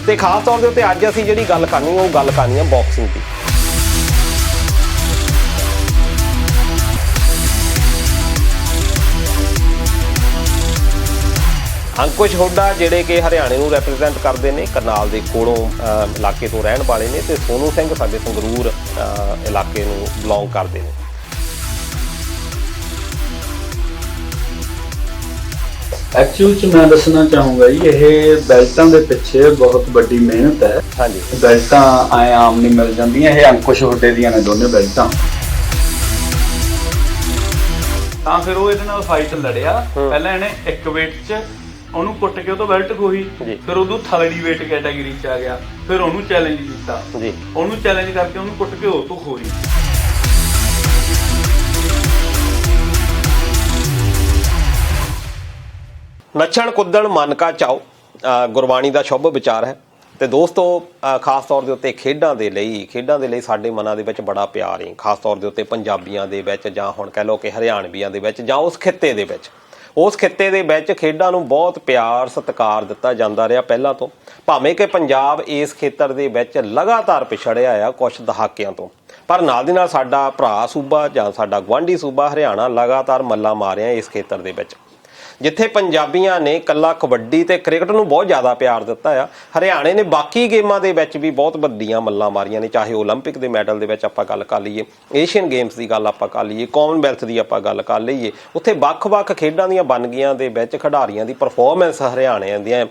ਤੇ ਖਾਸ ਤੌਰ ਦੇ ਉੱਤੇ ਅੱਜ ਅਸੀਂ ਜਿਹੜੀ ਗੱਲ ਕਰਨੀ ਉਹ ਗੱਲ ਕਰਨੀ ਆ ਬਾਕਸਿੰਗ ਦੀ। अंकुश हुड्डा जिहड़े कि हरियाणे नूं रैप्रजेंट करते हैं, करनाल के कोलों इलाके तो रहने वाले ने, ते सोनू सिंह साडे संगरूर इलाके नूं बिलोंग करते हैं। एक्चुअल च मैं दसना चाहूँगा जी, ये बेल्टां दे पिछे बहुत बड़ी मेहनत है। हाँ जी, बेल्टां आए आम नहीं मिल जांदियां, ये अंकुश हुड्डे दियां ने दोनों बेल्टां। ਤਾਂ ਫਿਰ ਉਹ ਇਹਦੇ ਨਾਲ ਫਾਈਟ ਲੜਿਆ। ਪਹਿਲਾਂ ਇਹਨੇ ਇੱਕ ਵੇਟ 'ਚ ਉਹਨੂੰ ਕੁੱਟ ਕੇ ਉਹ ਤੋਂ ਬੈਲਟ ਖੋਹੀ, ਫਿਰ ਉਦੋਂ ਥਰਡ ਵੇਟ ਕੈਟਾਗਰੀ 'ਚ ਆ ਗਿਆ, ਫਿਰ ਉਹਨੂੰ ਚੈਲੰਜ ਕੀਤਾ ਜੀ, ਉਹਨੂੰ ਚੈਲੰਜ ਕਰਕੇ ਉਹਨੂੰ ਕੁੱਟ ਕੇ ਉਹ ਤੋਂ ਖੋਹੀ। ਨੱਚਣ ਕੁੱਦਣ ਮਨ ਕਾ ਚਾਓ ਗੁਰਬਾਣੀ ਦਾ ਸ਼ੁਭ ਵਿਚਾਰ ਹੈ। ਤੇ ਦੋਸਤੋ ਖਾਸ ਤੌਰ ਦੇ ਉੱਤੇ ਖੇਡਾਂ ਦੇ ਲਈ ਸਾਡੇ ਮਨਾਂ ਦੇ ਵਿੱਚ ਬੜਾ ਪਿਆਰ ਹੈ। ਖਾਸ ਤੌਰ ਦੇ ਉੱਤੇ ਪੰਜਾਬੀਆਂ ਦੇ ਵਿੱਚ ਜਾਂ ਹੁਣ ਕਹਿ ਲਓ ਕਿ ਹਰਿਆਣਵੀਆਂ ਦੇ ਵਿੱਚ ਜਾਂ ਉਸ ਖਿੱਤੇ ਦੇ ਵਿੱਚ ਖੇਡਾਂ ਨੂੰ ਬਹੁਤ ਪਿਆਰ ਸਤਿਕਾਰ ਦਿੱਤਾ ਜਾਂਦਾ ਰਿਹਾ ਪਹਿਲਾਂ ਤੋਂ, ਭਾਵੇਂ ਕਿ ਪੰਜਾਬ ਇਸ ਖੇਤਰ ਦੇ ਵਿੱਚ ਲਗਾਤਾਰ ਪਿਛੜਿਆ ਆ ਕੁਛ ਦਹਾਕਿਆਂ ਤੋਂ, ਪਰ ਨਾਲ ਦੀ ਨਾਲ ਸਾਡਾ ਭਰਾ ਸੂਬਾ ਜਾਂ ਸਾਡਾ ਗੁਆਂਢੀ ਸੂਬਾ ਹਰਿਆਣਾ ਲਗਾਤਾਰ ਮੱਲਾ ਮਾਰਿਆ ਇਸ ਖੇਤਰ ਦੇ ਵਿੱਚ। ਜਿੱਥੇ ਪੰਜਾਬੀਆਂ ਨੇ ਇਕੱਲਾ ਕਬੱਡੀ ਤੇ ਕ੍ਰਿਕਟ ਨੂੰ ਬਹੁਤ ਜ਼ਿਆਦਾ ਪਿਆਰ ਦਿੱਤਾ ਆ, ਹਰਿਆਣੇ ਨੇ ਬਾਕੀ ਗੇਮਾਂ ਦੇ ਵਿੱਚ ਵੀ ਬਹੁਤ ਵੱਡੀਆਂ ਮੱਲਾਂ ਮਾਰੀਆਂ ਨੇ। ਚਾਹੇ ਓਲੰਪਿਕ ਦੇ ਮੈਡਲ ਦੇ ਵਿੱਚ ਆਪਾਂ ਗੱਲ ਕਰ ਲਈਏ, ਏਸ਼ੀਅਨ ਗੇਮਸ ਦੀ ਗੱਲ ਆਪਾਂ ਕਰ ਲਈਏ, ਕਾਮਨਵੈਲਥ ਦੀ ਆਪਾਂ ਗੱਲ ਕਰ ਲਈਏ, ਉੱਥੇ ਵੱਖ-ਵੱਖ ਖੇਡਾਂ ਦੀਆਂ ਵੰਨਗੀਆਂ ਦੇ ਵਿੱਚ ਖਿਡਾਰੀਆਂ ਦੀ ਪਰਫਾਰਮੈਂਸ ਹਰਿਆਣੇ ਦੀਆਂ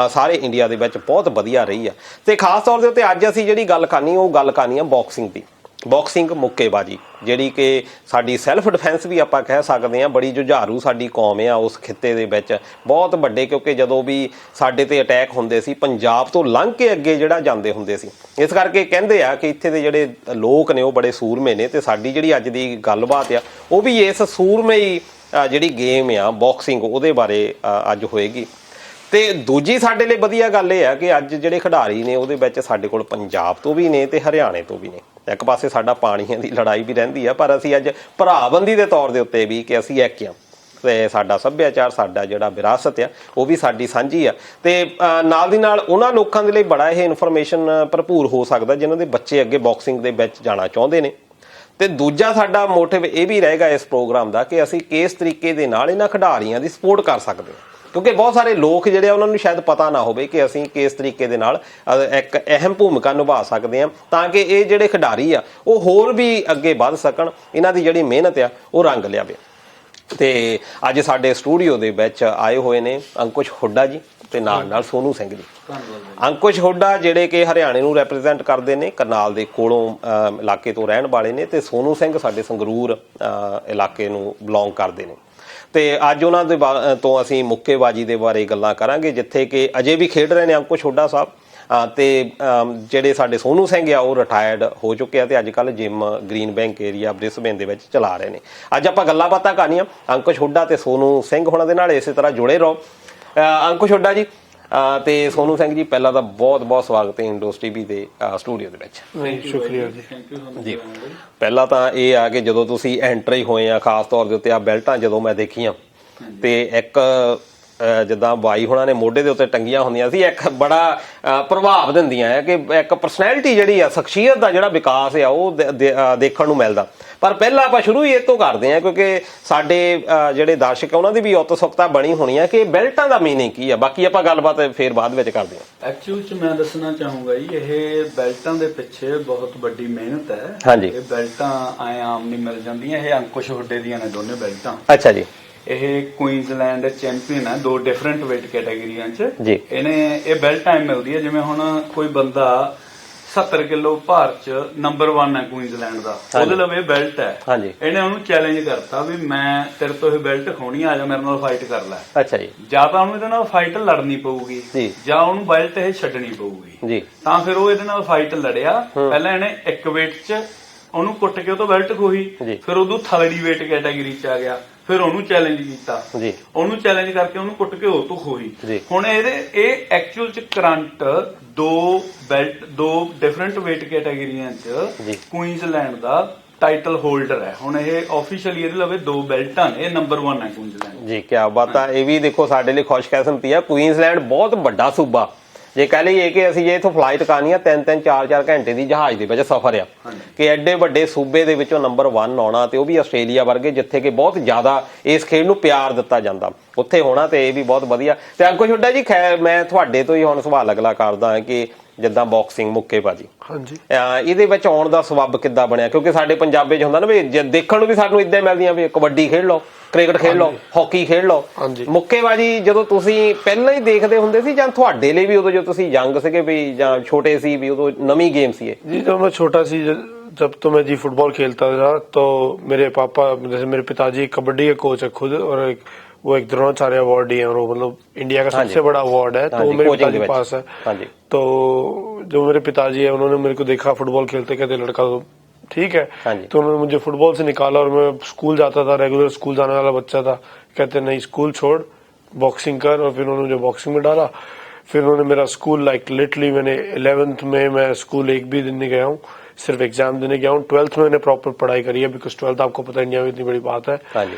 ਸਾਰੇ ਇੰਡੀਆ ਦੇ ਵਿੱਚ ਬਹੁਤ ਵਧੀਆ ਰਹੀ ਆ। ਤੇ ਖਾਸ ਤੌਰ ਦੇ ਉੱਤੇ ਅੱਜ ਅਸੀਂ ਜਿਹੜੀ ਗੱਲ ਕਰਨੀ ਉਹ ਗੱਲ ਕਰਨੀ ਆ ਬਾਕਸਿੰਗ ਦੀ। ਬਾਕਸਿੰਗ ਮੁੱਕੇਬਾਜ਼ੀ ਜਿਹੜੀ ਕਿ ਸਾਡੀ ਸੈਲਫ ਡਿਫੈਂਸ ਵੀ ਆਪਾਂ ਕਹਿ ਸਕਦੇ ਹਾਂ, ਬੜੀ ਜੁਝਾਰੂ ਸਾਡੀ ਕੌਮ ਆ ਉਸ ਖਿੱਤੇ ਦੇ ਵਿੱਚ ਬਹੁਤ ਵੱਡੇ, ਕਿਉਂਕਿ ਜਦੋਂ ਵੀ ਸਾਡੇ ਤੇ ਅਟੈਕ ਹੁੰਦੇ ਸੀ ਪੰਜਾਬ ਤੋਂ ਲੰਘ ਕੇ ਅੱਗੇ ਜਿਹੜਾ ਜਾਂਦੇ ਹੁੰਦੇ ਸੀ। ਇਸ ਕਰਕੇ ਕਹਿੰਦੇ ਆ ਕਿ ਇੱਥੇ ਦੇ ਜਿਹੜੇ ਲੋਕ ਨੇ ਉਹ ਬੜੇ ਸੂਰਮੇ ਨੇ, ਤੇ ਸਾਡੀ ਜਿਹੜੀ ਅੱਜ ਦੀ ਗੱਲਬਾਤ ਆ ਉਹ ਵੀ ਇਸ ਸੂਰਮਈ ਜਿਹੜੀ ਗੇਮ ਆ ਬਾਕਸਿੰਗ ਉਹਦੇ ਬਾਰੇ ਅੱਜ ਹੋਏਗੀ। ਤੇ ਦੂਜੀ ਸਾਡੇ ਲਈ ਵਧੀਆ ਗੱਲ ਇਹ ਆ ਕਿ ਅੱਜ ਜਿਹੜੇ ਖਿਡਾਰੀ ਨੇ ਉਹਦੇ ਵਿੱਚ ਸਾਡੇ ਕੋਲ ਪੰਜਾਬ ਤੋਂ ਵੀ ਨੇ ਤੇ ਹਰਿਆਣੇ ਤੋਂ ਵੀ ਨੇ। ਇੱਕ ਪਾਸੇ ਸਾਡਾ ਪਾਣੀਆਂ ਦੀ ਲੜਾਈ ਵੀ ਰਹਿੰਦੀ ਆ, ਪਰ ਅਸੀਂ ਅੱਜ ਭਰਾਬੰਦੀ ਦੇ ਤੌਰ ਦੇ ਉੱਤੇ ਵੀ ਕਿ ਅਸੀਂ ਇੱਕ ਆ, ਤੇ ਸਾਡਾ ਸੱਭਿਆਚਾਰ ਸਾਡਾ ਜਿਹੜਾ ਵਿਰਾਸਤ ਆ ਉਹ ਵੀ ਸਾਡੀ ਸਾਂਝੀ ਆ। ਤੇ ਨਾਲ ਦੀ ਨਾਲ ਉਹਨਾਂ ਲੋਕਾਂ ਦੇ ਲਈ ਬੜਾ ਇਹ ਇਨਫੋਰਮੇਸ਼ਨ ਭਰਪੂਰ ਹੋ ਸਕਦਾ ਜਿਨ੍ਹਾਂ ਦੇ ਬੱਚੇ ਅੱਗੇ ਬਾਕਸਿੰਗ ਦੇ ਵਿੱਚ ਜਾਣਾ ਚਾਹੁੰਦੇ ਨੇ। ਤੇ ਦੂਜਾ ਸਾਡਾ ਮੋਟਿਵ ਇਹ ਵੀ ਰਹੇਗਾ ਇਸ ਪ੍ਰੋਗਰਾਮ ਦਾ ਕਿ ਅਸੀਂ ਕਿਸ ਤਰੀਕੇ ਦੇ ਨਾਲ ਇਹਨਾਂ ਖਿਡਾਰੀਆਂ ਦੀ ਸਪੋਰਟ ਕਰ ਸਕਦੇ ਹਾਂ, ਕਿਉਂਕਿ ਬਹੁਤ ਸਾਰੇ ਲੋਕ ਜਿਹੜੇ ਆ ਉਹਨਾਂ ਨੂੰ ਸ਼ਾਇਦ ਪਤਾ ਨਾ ਹੋਵੇ ਕਿ ਅਸੀਂ ਕਿਸ ਤਰੀਕੇ ਦੇ ਨਾਲ ਇੱਕ ਅਹਿਮ ਭੂਮਿਕਾ ਨਿਭਾ ਸਕਦੇ ਹਾਂ, ਤਾਂ ਕਿ ਇਹ ਜਿਹੜੇ ਖਿਡਾਰੀ ਆ ਉਹ ਹੋਰ ਵੀ ਅੱਗੇ ਵੱਧ ਸਕਣ, ਇਹਨਾਂ ਦੀ ਜਿਹੜੀ ਮਿਹਨਤ ਆ ਉਹ ਰੰਗ ਲਿਆਵੇ। ਤੇ ਅੱਜ ਸਾਡੇ ਸਟੂਡੀਓ ਦੇ ਵਿੱਚ ਆਏ ਹੋਏ ਨੇ ਅੰਕੁਸ਼ ਹੁੱਡਾ ਜੀ ਤੇ ਨਾਲ ਸੋਨੂ ਸਿੰਘ ਜੀ। ਅੰਕੁਸ਼ ਹੁੱਡਾ ਜਿਹੜੇ ਕਿ ਹਰਿਆਣੇ ਨੂੰ ਰੈਪਰਜੈਂਟ ਕਰਦੇ ਨੇ, ਕਰਨਾਲ ਦੇ ਕੋਲੋਂ ਇਲਾਕੇ ਤੋਂ ਰਹਿਣ ਵਾਲੇ ਨੇ, ਤੇ ਸੋਨੂ ਸਿੰਘ ਸਾਡੇ ਸੰਗਰੂਰ ਇਲਾਕੇ ਨੂੰ ਬਿਲੋਂਗ ਕਰਦੇ ਨੇ। ਤੇ ਅੱਜ ਉਹਨਾਂ ਦੇ ਤੋਂ ਅਸੀਂ ਮੁੱਕੇਬਾਜ਼ੀ ਦੇ ਬਾਰੇ ਗੱਲਾਂ ਕਰਾਂਗੇ, ਜਿੱਥੇ ਕਿ ਅਜੇ ਵੀ ਖੇਡ ਰਹੇ ਨੇ ਅੰਕੁਸ਼ ਹੁੱਡਾ ਸਾਹਿਬ, ਤੇ ਜਿਹੜੇ ਸਾਡੇ ਸੋਨੂ ਸਿੰਘ ਆ ਉਹ ਰਿਟਾਇਰਡ ਹੋ ਚੁੱਕੇ ਆ ਤੇ ਅੱਜ ਕੱਲ੍ਹ gym green bank area Brisbane ਦੇ ਵਿੱਚ ਚਲਾ ਰਹੇ ਨੇ। ਅੱਜ ਆਪਾਂ ਗੱਲਾਂ ਬਾਤਾਂ ਕਰਨੀਆਂ ਅੰਕੁਸ਼ ਹੁੱਡਾ ਤੇ ਸੋਨੂ ਸਿੰਘ ਹੋਣਾ ਦੇ ਨਾਲ, ਇਸੇ ਤਰ੍ਹਾਂ ਜੁੜੇ ਰਹੋ। ਅੰਕੁਸ਼ ਹੁੱਡਾ ਜੀ ਤੇ ਸੋਨੂ ਸਿੰਘ ਜੀ, ਪਹਿਲਾਂ ਤਾਂ ਬਹੁਤ ਬਹੁਤ ਸਵਾਗਤ ਹੈ ਇੰਡੋਸ ਟੀਵੀ ਦੇ ਸਟੂਡੀਓ ਦੇ ਵਿੱਚ। ਸ਼ੁਕਰੀਆ ਜੀ। ਪਹਿਲਾਂ ਤਾਂ ਇਹ ਆ ਕਿ ਜਦੋਂ ਤੁਸੀਂ ਐਂਟਰੀ ਹੋਏ ਆ, ਖਾਸ ਤੌਰ ਦੇ ਉੱਤੇ ਆ ਬੈਲਟਾਂ ਜਦੋਂ ਮੈਂ ਦੇਖੀਆਂ ਤੇ ਇੱਕ ਜਿੱਦਾਂ ਬਾਈ ਹੋਣਾ ਨੇ ਮੋਢੇ ਦੇ ਉੱਤੇ ਟੰਗੀਆਂ ਹੁੰਦੀਆਂ ਸੀ, ਇੱਕ ਬੜਾ ਪ੍ਰਭਾਵ ਦਿੰਦੀਆਂ ਹੈ ਕਿ ਇੱਕ ਪਰਸਨੈਲਿਟੀ ਜਿਹੜੀ ਆ, ਸ਼ਖਸੀਅਤ ਦਾ ਜਿਹੜਾ ਵਿਕਾਸ ਆ ਉਹ ਦੇਖਣ ਨੂੰ ਮਿਲਦਾ। ਪਰ ਪਹਿਲਾਂ ਆਪਾਂ ਸ਼ੁਰੂ ਹੀ ਇਹ ਤੋਂ ਕਰਦੇ ਹਾਂ ਕਿਉਂਕਿ ਸਾਡੇ ਜਿਹੜੇ ਦਰਸ਼ਕ ਉਹਨਾਂ ਦੀ ਵੀ ਉਤਸੁਕਤਾ ਬਣੀ ਹੋਣੀ ਹੈ ਕਿ ਬੈਲਟਾਂ ਦਾ ਮੀਨਿੰਗ ਕੀ ਆ। ਬਾਕੀ ਆਪਾਂ ਗੱਲਬਾਤ ਫੇਰ ਬਾਅਦ ਵਿੱਚ ਕਰਦੇ ਹਾਂ। ਐਕਚੁਅਲ ਚ ਮੈਂ ਦੱਸਣਾ ਚਾਹੂੰਗਾ ਜੀ, ਇਹ ਬੈਲਟਾਂ ਦੇ ਪਿੱਛੇ ਬਹੁਤ ਵੱਡੀ ਮਿਹਨਤ ਹੈ। ਹਾਂਜੀ, ਇਹ ਬੈਲਟਾਂ ਆਏ ਆਮ ਨਹੀਂ ਮਿਲ ਜਾਂਦੀਆਂ, ਇਹ ਅੰਕੁਸ਼ ਹੁੱਡੇ ਦੀਆਂ ਨੇ ਦੋਨੇ ਬੈਲਟਾਂ। ਅੱਛਾ ਜੀ। ਇਹ ਕੁਈਨਜ਼ਲੈਂਡ ਚੈਂਪੀਅਨ ਹੈ 2 ਡਿਫਰੈਂਟ weight ਕੈਟਾਗਰੀਆਂ ਚ ਜੀ। ਇਹ ਬੈਲਟ ਟਾਈਮ ਮਿਲਦੀ ਹੈ, ਜਿਵੇਂ ਹੁਣ ਕੋਈ ਬੰਦਾ 70 ਕਿਲੋ ਭਾਰ ਚ ਨੰਬਰ 1 ਹੈ ਕੁਈਨਜ਼ਲੈਂਡ ਦਾ, ਉਹਦੇ ਲਵੇ ਬੈਲਟ ਹੈ। ਇਹਨੇ ਉਹਨੂੰ ਚੈਲੰਜ ਕਰਤਾ ਵੀ ਮੈਂ ਤੇਰੇ ਤੋਂ ਇਹ ਬੈਲਟ ਖੋਣੀ, ਆ ਜਾ ਮੇਰੇ ਨਾਲ ਫਾਈਟ ਕਰ ਲੈ। ਅੱਛਾ ਜੀ। ਜਾਂ ਤਾਂ ਉਹਨੂੰ ਇਹਦੇ ਨਾਲ ਫਾਈਟ ਲੜਨੀ ਪਊਗੀ ਜਾਂ ਉਹਨੂੰ ਬੈਲਟ ਇਹ ਛੱਡਣੀ ਪਊਗੀ। ਤਾਂ ਫਿਰ ਉਹ ਇਹਦੇ ਨਾਲ ਫਾਈਟ ਲੜਿਆ। ਪਹਿਲਾਂ ਇਹਨੇ ਇੱਕ weight ਚ ਉਹਨੂੰ ਕੁੱਟ ਕੇ ਉਹ ਤੋਂ ਬੈਲਟ ਖੋਹੀ, ਫਿਰ ਉਦੋਂ ਥਰਡ weight ਕੈਟਾਗਰੀ ਚ ਆ ਗਿਆ, ਫਿਰ ਉਹਨੂੰ ਚੈਲੰਜ ਕੀਤਾ, ਉਹਨੂੰ ਚੈਲੰਜ ਕਰਕੇ ਉਹਨੂੰ ਕੁੱਟ ਕੇ ਉਹ ਤੋਂ ਖੋਹੀ। ਹੁਣ ਇਹ ਐਕਚੁਅਲ ਚ ਕਰੰਟ 2 ਡਿਫਰੈਂਟ weight ਕੈਟਾਗਰੀਆਂ ਚ ਕੁਈਨਜ਼ਲੈਂਡ ਦਾ ਟਾਈਟਲ ਹੋਲਡਰ ਹੈ। ਹੁਣ ਇਹ ਆਫੀਸ਼ੀਅਲੀ ਇਹਦੇ ਲਵੇ 2 ਬੈਲਟਾਂ ਨੇ, ਇਹ ਨੰਬਰ 1 ਹੈ ਕੁਈਨਜ਼ਲੈਂਡ ਜੀ। ਕੀ ਬਾਤ ਆ। ਇਹ ਵੀ ਦੇਖੋ ਸਾਡੇ ਲਈ ਖੁਸ਼ਕਿਸਮਤੀ ਆ, ਕੁਈਨਜ਼ਲੈਂਡ ਬਹੁਤ ਵੱਡਾ ਸੂਬਾ ਜੇ कह लीए कि ਅਸੀਂ ਜੇ ਇਥੋਂ ਫਲਾਈਟ ਕਰਨੀ ਆ 3-3 4-4 ਘੰਟੇ ਦੀ ਜਹਾਜ਼ ਦੇ ਵਿੱਚ ਸਫ਼ਰ ਆ ਕਿ ਐਡੇ ਵੱਡੇ ਸੂਬੇ ਦੇ ਵਿੱਚੋਂ ਨੰਬਰ 1 ਆਉਣਾ ਤੇ ਉਹ ਵੀ ਆਸਟ੍ਰੇਲੀਆ ਵਰਗੇ ਜਿੱਥੇ ਕਿ ਬਹੁਤ ਜ਼ਿਆਦਾ ਇਸ ਖੇਡ ਨੂੰ ਪਿਆਰ ਦਿੱਤਾ ਜਾਂਦਾ ਉੱਥੇ ਹੋਣਾ ਤੇ ਇਹ ਵੀ ਬਹੁਤ ਵਧੀਆ। ਤੇ ਅੰਕੁਸ਼ ਹੁੱਡਾ ਜੀ ਖੈਰ ਮੈਂ ਤੁਹਾਡੇ ਤੋਂ ਹੀ ਹੁਣ ਸਵਾਲ ਅਗਲਾ ਕਰਦਾ ਹਾਂ ਕਿ ਜਿੱਦਾਂ ਬਾਕਸਿੰਗ ਮੁੱਕੇਬਾਜ਼ੀ ਹਾਂਜੀ ਇਹਦੇ ਵਿੱਚ ਆਉਣ ਦਾ ਸਬੱਬ ਕਿੱਦਾਂ ਬਣਿਆ ਕਿਉਂਕਿ ਸਾਡੇ ਪੰਜਾਬੇ 'ਚ ਹੁੰਦਾ ਨਾ ਵੀ ਦੇਖਣ ਨੂੰ ਵੀ ਸਾਨੂੰ ਇਦਾਂ ਮਿਲਦੀਆਂ ਵੀ ਕਬੱਡੀ ਖੇਡ ਲਓ ਕ੍ਰਿਕਟ ਖੇਡ ਲਓ ਹਾਕੀ ਖੇਡ ਲਓ ਮੁੱਕੇਬਾਜ਼ੀ ਜਦੋਂ ਤੁਸੀਂ ਪਹਿਲਾਂ ਹੀ ਦੇਖਦੇ ਹੁੰਦੇ ਸੀ ਜਾਂ ਤੁਹਾਡੇ ਲਈ ਵੀ ਉਦੋਂ ਜਦੋਂ ਤੁਸੀਂ ਯੰਗ ਸੀਗੇ ਵੀ ਜਾਂ ਛੋਟੇ ਸੀ ਵੀ ਉਦੋਂ ਨਵੀਂ ਗੇਮ ਸੀ ਇਹ जी जब मैं छोटा सी जब तो मैं जी फुटबॉल खेलता था तो मेरे पापा जैसे मेरे पिताजी कबड्डी के कोच है खुद और वो एक द्रोणाचार्य अवार्ड ही है और वो मतलब इंडिया का सबसे बड़ा अवार्ड है तो वो मेरे पिताजी के पास है। तो जो मेरे पिताजी है उन्होंने मेरे को देखा फुटबॉल खेलते कहते लड़का तो ठीक है तो उन्होंने मुझे फुटबॉल से निकाला और मैं स्कूल जाता था रेगुलर स्कूल जाने वाला बच्चा था कहते नहीं स्कूल छोड़ बॉक्सिंग कर और फिर उन्होंने मुझे बॉक्सिंग में डाला। फिर उन्होंने मेरा स्कूल लाइक लिटरली मैंने 11th में मैं स्कूल एक भी दिन नहीं गया हूँ सिर्फ एग्जाम देने गया हूँ। 12th में मैंने प्रॉपर पढ़ाई करी है बिकॉज 12th आपको पता है इंडिया में इतनी बड़ी बात है।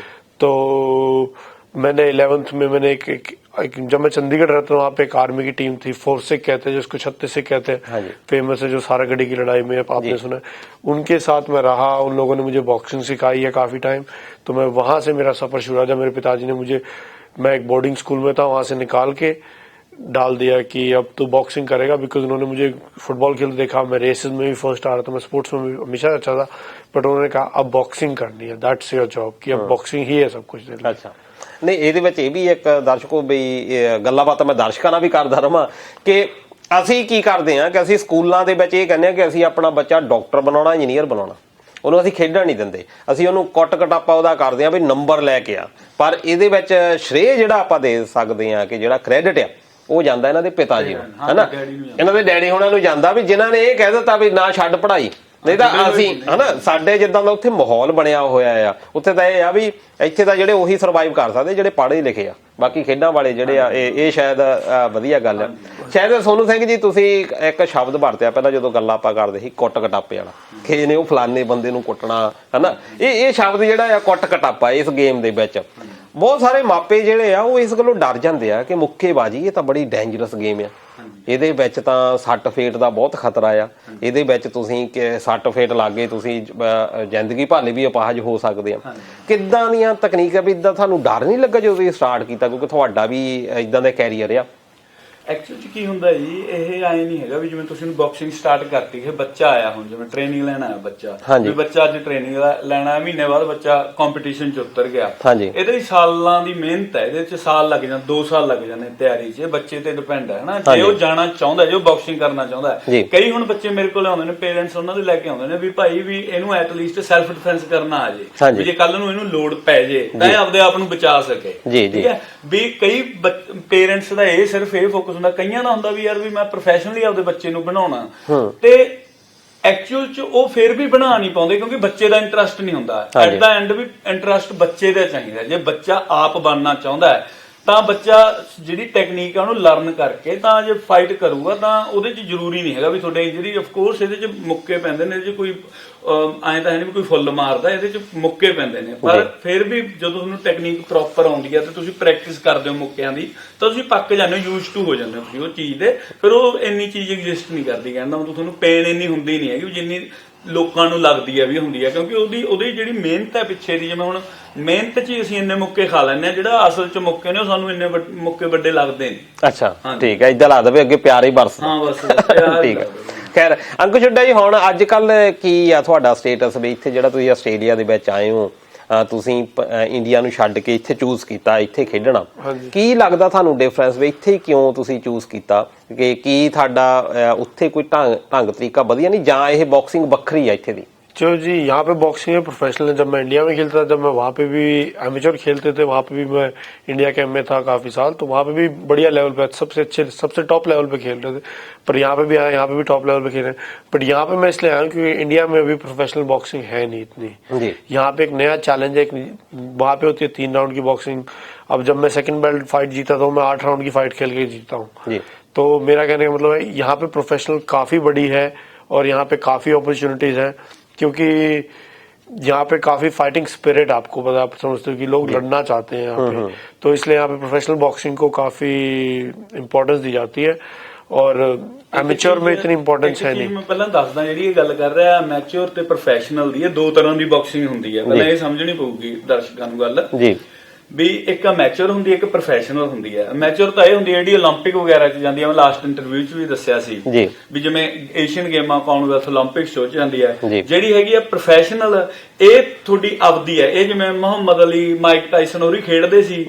तो मैंने 11th में मैंने एक जब मैं चंडीगढ़ रहता हूँ वहाँ पे एक आर्मी की टीम थी फोर्सिक कहते हैं जिसको 36 कहते हैं फेमस है जो सारागढ़ी की लड़ाई में आपने सुना उनके साथ मैं रहा उन लोगों ने मुझे बॉक्सिंग सिखाई है काफी टाइम। तो मैं वहां से मेरा सफर शुरू हुआ जब मेरे पिताजी ने मुझे मैं एक बोर्डिंग स्कूल में था वहां से निकाल के डाल दिया कि अब तू बॉक्सिंग करेगा बिकॉज उन्होंने मुझे फुटबॉल खेलते देखा मैं रेसेस में भी फर्स्ट आ रहा था मैं स्पोर्ट्स में भी हमेशा अच्छा था बट उन्होंने कहा अब बॉक्सिंग करनी है दैट्स योर जॉब कि अब बॉक्सिंग ही है सब कुछ। अच्छा नहीं ਇਹਦੇ ਵਿੱਚ ਇਹ ਵੀ ਇੱਕ ਦਰਸ਼ਕੋ ਬਈ ਗੱਲਾਂ ਬਾਤਾਂ ਮੈਂ ਦਰਸ਼ਕਾਂ ਨਾਲ ਵੀ ਕਰਦਾ ਰਹਾਂ ਕਿ ਅਸੀਂ ਕੀ ਕਰਦੇ ਹਾਂ ਕਿ ਅਸੀਂ ਸਕੂਲਾਂ ਦੇ ਵਿੱਚ ਇਹ ਕਹਿੰਦੇ ਹਾਂ ਕਿ ਅਸੀਂ ਆਪਣਾ ਬੱਚਾ ਡਾਕਟਰ ਬਣਾਉਣਾ ਇੰਜੀਨੀਅਰ ਬਣਾਉਣਾ ਉਹਨੂੰ ਅਸੀਂ ਖੇਡਣ ਨਹੀਂ ਦਿੰਦੇ ਅਸੀਂ ਉਹਨੂੰ ਕੁੱਟ ਕਟਾਪਾ ਉਹਦਾ ਕਰਦੇ ਹਾਂ ਵੀ ਨੰਬਰ ਲੈ ਕੇ ਆ ਪਰ ਇਹਦੇ ਵਿੱਚ ਸ਼੍ਰੇਅ ਜਿਹੜਾ ਆਪਾਂ ਦੇ ਸਕਦੇ ਹਾਂ ਕਿ ਜਿਹੜਾ ਕ੍ਰੈਡਿਟ ਆ ਉਹ ਜਾਂਦਾ ਇਹਨਾਂ ਦੇ ਪਿਤਾ ਜੀ ਨੂੰ ਹਨਾ ਇਹਨਾਂ ਦੇ ਡੈਡੀ ਹੋਣਾ ਨੂੰ ਜਾਂਦਾ ਵੀ ਜਿਨ੍ਹਾਂ ਨੇ ਇਹ ਕਹਿ ਦਿੱਤਾ ਵੀ ਨਾ ਛੱਡ ਪੜ੍ਹਾਈ ਨਹੀਂ ਤਾਂ ਅਸੀਂ ਹਨਾ ਸਾਡੇ ਜਿੱਦਾਂ ਦਾ ਉੱਥੇ ਮਾਹੌਲ ਬਣਿਆ ਹੋਇਆ ਆ ਉੱਥੇ ਤਾਂ ਇਹ ਆ ਵੀ ਇੱਥੇ ਤਾਂ ਜਿਹੜੇ ਉਹੀ ਸਰਵਾਈਵ ਕਰ ਸਕਦੇ ਜਿਹੜੇ ਪੜ੍ਹੇ ਲਿਖੇ ਆ ਬਾਕੀ ਖੇਡਾਂ ਵਾਲੇ ਜਿਹੜੇ ਆ ਇਹ ਸ਼ਾਇਦ ਵਧੀਆ ਗੱਲ ਆ। ਸ਼ਾਇਦ ਸੋਨੂ ਸਿੰਘ ਜੀ ਤੁਸੀਂ ਇੱਕ ਸ਼ਬਦ ਵਰਤਿਆ ਪਹਿਲਾਂ ਜਦੋਂ ਗੱਲਾਂ ਆਪਾਂ ਕਰਦੇ ਸੀ ਕੁੱਟ ਕਟਾਪੇ ਵਾਲਾ ਕਿ ਨੇ ਉਹ ਫਲਾਨੇ ਬੰਦੇ ਨੂੰ ਕੁੱਟਣਾ ਹਨਾ ਇਹ ਸ਼ਬਦ ਜਿਹੜਾ ਆ ਕੁੱਟ ਕਟਾਪਾ ਇਸ ਗੇਮ ਦੇ ਵਿੱਚ ਬਹੁਤ ਸਾਰੇ ਮਾਪੇ ਜਿਹੜੇ ਆ ਉਹ ਇਸ ਗੱਲੋਂ ਡਰ ਜਾਂਦੇ ਆ ਕਿ ਮੁੱਕੇਬਾਜ਼ੀ ਇਹ ਤਾਂ ਬੜੀ ਡੇਂਜਰਸ ਗੇਮ ਆ ਇਹਦੇ ਵਿੱਚ ਤਾਂ ਸੱਟ ਫੇਟ ਦਾ ਬਹੁਤ ਖਤਰਾ ਆ ਇਹਦੇ ਵਿੱਚ ਤੁਸੀਂ ਸੱਟ ਫੇਟ ਲੱਗੇ ਤੁਸੀਂ ਜ਼ਿੰਦਗੀ ਭਰ ਲਈ ਵੀ ਅਪਾਹਜ ਹੋ ਸਕਦੇ ਆ ਕਿੱਦਾਂ ਦੀਆਂ ਤਕਨੀਕਾਂ ਵੀ ਇਦਾਂ ਤੁਹਾਨੂੰ ਡਰ ਨਹੀਂ ਲੱਗਾ ਜਦੋਂ ਤੁਸੀਂ ਸਟਾਰਟ ਕੀਤਾ ਕਿਉਂਕਿ ਤੁਹਾਡਾ ਵੀ ਇਦਾਂ ਦਾ ਕੈਰੀਅਰ ਆ ਐਕਚੁਅਲੀ ਕੀ ਹੁੰਦਾ ਜੀ ਇਹ ਆਏ ਨਹੀਂ ਹੈਗਾ ਵੀ ਜਿਵੇਂ ਤੁਸੀਂ ਬਾਕਸਿੰਗ ਸਟਾਰਟ ਕਰਤੀ ਹੈ ਬੱਚਾ ਆਇਆ ਹੁਣ ਜਿਵੇਂ ਟ੍ਰੇਨਿੰਗ ਲੈਣ ਆਇਆ ਬੱਚਾ ਵੀ ਬੱਚਾ ਅੱਜ ਟ੍ਰੇਨਿੰਗ ਲੈਣ ਆਇਆ ਮਹੀਨੇ ਬਾਅਦ ਬੱਚਾ ਕੰਪੀਟੀਸ਼ਨ 'ਚ ਉਤਰ ਗਿਆ ਇਹਦੇ ਵਿੱਚ ਸਾਲਾਂ ਦੀ ਮਿਹਨਤ ਹੈ ਇਹਦੇ 'ਚ ਸਾਲ ਲੱਗ ਜਾਂਦੇ 2 ਸਾਲ ਲੱਗ ਜਾਂਦੇ ਤਿਆਰੀ 'ਚ ਬੱਚੇ ਤੇ ਡਿਪੈਂਡ ਹੈ ਹਨਾ ਜੇ ਉਹ ਜਾਣਾ ਚਾਹੁੰਦਾ ਜੇ ਉਹ ਬਾਕਸਿੰਗ ਕਰਨਾ ਚਾਹੁੰਦਾ ਕਈ ਹੁਣ ਬੱਚੇ ਮੇਰੇ ਕੋਲ ਆਉਂਦੇ ਨੇ ਪੇਰੈਂਟਸ ਉਹਨਾਂ ਦੇ ਲੈ ਕੇ ਆਉਂਦੇ ਨੇ ਵੀ ਭਾਈ ਵੀ ਇਹਨੂੰ ਐਟਲੀਸਟ ਸੈਲਫ ਡਿਫੈਂਸ ਕਰਨਾ ਆ ਜੇ ਵੀ ਜੇ ਕੱਲ ਨੂੰ ਇਹਨੂੰ ਲੋੜ ਪੈ ਜੇ ਤਾਂ ਇਹ ਆਪਦੇ ਆਪ ਨੂੰ ਬਚਾ ਸਕੇ ਠੀਕ ਹੈ ਵੀ ਕਈ ਪੇਰੈਂਟਸ ਦਾ ਇਹ ਸਿਰਫ ਇਹ ਫੋਕਸ ਹੁੰਦਾ ਕਈਆਂ ਦਾ ਹੁੰਦਾ ਵੀ ਯਾਰ ਵੀ ਮੈਂ ਪ੍ਰੋਫੈਸ਼ਨਲੀ ਆਪਦੇ ਬੱਚੇ ਨੂੰ ਬਣਾਉਣਾ ਤੇ ਐਕਚੁਅਲ ਚ ਉਹ ਫਿਰ ਵੀ ਬਣਾ ਨਹੀਂ ਪਾਉਂਦੇ ਕਿਉਂਕਿ ਬੱਚੇ ਦਾ ਇੰਟਰਸਟ ਨਹੀਂ ਹੁੰਦਾ ਐਟ ਦਾ ਐਂਡ ਵੀ ਇੰਟਰਸਟ ਬੱਚੇ ਦਾ ਚਾਹੀਦਾ ਜੇ ਬੱਚਾ ਆਪ ਬਣਨਾ ਚਾਹੁੰਦਾ ਹੈ ਤਾਂ ਬੱਚਾ ਜਿਹੜੀ ਟੈਕਨੀਕ ਆ ਉਹਨੂੰ ਲਰਨ ਕਰਕੇ ਤਾਂ ਜੇ ਫਾਈਟ ਕਰੂਗਾ ਤਾਂ ਉਹਦੇ 'ਚ ਜ਼ਰੂਰੀ ਨਹੀਂ ਹੈਗਾ ਵੀ ਤੁਹਾਡੇ ਇੰਜਰੀ ਆਫ ਕੋਰਸ ਇਹਦੇ 'ਚ ਮੁੱਕੇ ਪੈਂਦੇ ਨੇ ਇਹਦੇ 'ਚ ਕੋਈ ਐਂ ਤਾਂ ਹੈ ਨਹੀਂ ਵੀ ਕੋਈ ਫੁੱਲ ਮਾਰਦਾ ਇਹਦੇ 'ਚ ਮੁੱਕੇ ਪੈਂਦੇ ਨੇ ਪਰ ਫਿਰ ਵੀ ਜਦੋਂ ਤੁਹਾਨੂੰ ਟੈਕਨੀਕ ਪ੍ਰੋਪਰ ਆਉਂਦੀ ਹੈ ਤੇ ਤੁਸੀਂ ਪ੍ਰੈਕਟਿਸ ਕਰਦੇ ਹੋ ਮੁੱਕਿਆਂ ਦੀ ਤਾਂ ਤੁਸੀਂ ਪੱਕ ਜਾਂਦੇ ਹੋ ਯੂਜ਼ ਟੂ ਹੋ ਜਾਂਦੇ ਹੋ ਤੁਸੀਂ ਉਹ ਚੀਜ਼ ਦੇ ਫਿਰ ਉਹ ਇੰਨੀ ਚੀਜ਼ ਐਗਜ਼ਿਸਟ ਨਹੀਂ ਕਰਦੀ ਕਹਿੰਦਾ ਤੁਹਾਨੂੰ ਪੇਨ ਇੰਨੀ ਹੁੰਦੀ ਨਹੀਂ ਹੈਗੀ ਜਿੰਨੀ ਲੋਕਾਂ ਨੂੰ ਲੱਗਦੀ ਹੈ ਵੀ ਹੁੰਦੀ ਹੈ ਕਿਉਂਕਿ ਉਹਦੀ ਜਿਹੜੀ ਮਿਹਨਤ ਹੈ ਪਿੱਛੇ ਦੀ ਜਿਵੇਂ ਹੁਣ ਮਿਹਨਤ 'ਚ ਹੀ ਅਸੀਂ ਇੰਨੇ ਮੁੱਕੇ ਖਾ ਲੈਂਦੇ ਹਾਂ ਜਿਹੜਾ ਅਸਲ 'ਚ ਮੁੱਕੇ ਨੇ ਉਹ ਸਾਨੂੰ ਇੰਨੇ ਮੁੱਕੇ ਵੱਡੇ ਲੱਗਦੇ ਨੇ। ਅੱਛਾ ਠੀਕ ਹੈ ਏਦਾਂ ਲੱਗਦਾ ਵੀ ਅੱਗੇ ਪਿਆਰ ਹੀ ਬਰਸਦਾ। ਹਾਂ ਬਸ ਠੀਕ ਹੈ। ਖੈਰ ਅੰਕੁਸ਼ ਹੁੱਡਾ ਜੀ ਹੁਣ ਅੱਜ ਕੱਲ ਕੀ ਆ ਤੁਹਾਡਾ ਸਟੇਟਸ ਵੀ ਇੱਥੇ ਜਿਹੜਾ ਤੁਸੀਂ ਆਸਟ੍ਰੇਲੀਆ ਦੇ ਵਿੱਚ ਆਏ ਹੋ ਤੁਸੀਂ ਇੰਡੀਆ ਨੂੰ ਛੱਡ ਕੇ ਇੱਥੇ ਚੂਜ਼ ਕੀਤਾ ਇੱਥੇ ਖੇਡਣਾ ਕੀ ਲੱਗਦਾ ਤੁਹਾਨੂੰ ਡਿਫਰੈਂਸ ਵੀ ਇੱਥੇ ਕਿਉਂ ਤੁਸੀਂ ਚੂਜ਼ ਕੀਤਾ ਕਿ ਕੀ ਤੁਹਾਡਾ ਉੱਥੇ ਕੋਈ ਢੰਗ ਤਰੀਕਾ ਵਧੀਆ ਨਹੀਂ ਜਾਂ ਇਹ ਬਾਕਸਿੰਗ ਵੱਖਰੀ ਆ ਇੱਥੇ ਦੀ? जो जी यहाँ पे बॉक्सिंग है प्रोफेशनल है। जब मैं इंडिया में खेलता था जब मैं वहाँ पे भी एमेचर खेलते थे वहाँ पे भी मैं इंडिया कैंप में था काफी साल तो वहाँ पे भी बढ़िया लेवल पे सबसे अच्छे सबसे टॉप लेवल पे खेल रहे थे पर यहाँ पे भी आए यहाँ पे भी टॉप लेवल पे खेल रहे हैं बट यहाँ पे मैं इसलिए आया क्योंकि इंडिया में अभी प्रोफेशनल बॉक्सिंग है नहीं इतनी। यहाँ पे एक नया चैलेंज है वहाँ पे होती है 3 राउंड की बॉक्सिंग। अब जब मैं सेकंड बेल्ट फाइट जीता था मैं 8 राउंड की फाइट खेल के जीता हूँ तो मेरा कहने का मतलब है यहाँ पे प्रोफेशनल काफी बड़ी है और यहाँ पे काफी अपॉर्चुनिटीज है क्योंकि यहाँ पे काफी फाइटिंग स्पिरिट आपको पता आप समझते हो कि लोग लड़ना चाहते हैं यहाँ पे तो इसलिए यहाँ पे प्रोफेशनल बॉक्सिंग को काफी इम्पोर्टेंस दी जाती है और ਐਮੇਚਰ में इतनी इंपॉर्टेंस है नहीं। ਮੈਂ ਪਹਿਲਾਂ ਦੱਸਦਾ, ਜਿਹੜੀ ਇਹ ਗੱਲ ਕਰ ਰਿਹਾ ਐਮੇਚਰ ਤੇ ਪ੍ਰੋਫੈਸ਼ਨਲ ਦੀ, ਇਹ ਦੋ ਤਰ੍ਹਾਂ ਦੀ ਬਾਕਸਿੰਗ ਹੁੰਦੀ ਹੈ। ਪਹਿਲਾਂ ਇਹ ਸਮਝਣੀ ਪਊਗੀ ਦਰਸ਼ਕਾਂ ਨੂੰ ਗੱਲ ਜੀ ਵੀ ਇੱਕ ਅਮੈਚਰ ਹੁੰਦੀ ਹੈ, ਇੱਕ ਪ੍ਰੋਫੈਸ਼ਨਲ ਹੁੰਦੀ ਹੈ। ਅਮੈਚਰ ਤਾਂ ਇਹ ਹੁੰਦੀ ਹੈ ਜਿਹੜੀ 올림픽 ਵਗੈਰਾ 'ਚ ਜਾਂਦੀ ਹੈ। ਮੈਂ ਲਾਸਟ ਇੰਟਰਵਿਊ 'ਚ ਵੀ ਦੱਸਿਆ ਸੀ ਵੀ ਜਿਵੇਂ ਏਸ਼ੀਅਨ ਗੇਮਾਂ, ਕਾਮਨਵੈਲਥ, 올림픽 'ਚ ਜਾਂਦੀ ਹੈ। ਜਿਹੜੀ ਹੈਗੀ ਹੈ ਪ੍ਰੋਫੈਸ਼ਨਲ, ਇਹ ਤੁਹਾਡੀ ਆਪਦੀ ਹੈ। ਇਹ ਜਿਵੇਂ ਮੁਹੰਮਦ ਅਲੀ, ਮਾਈਕ ਟਾਇਸਨ ਹੋਰੀ ਖੇਡਦੇ ਸੀ,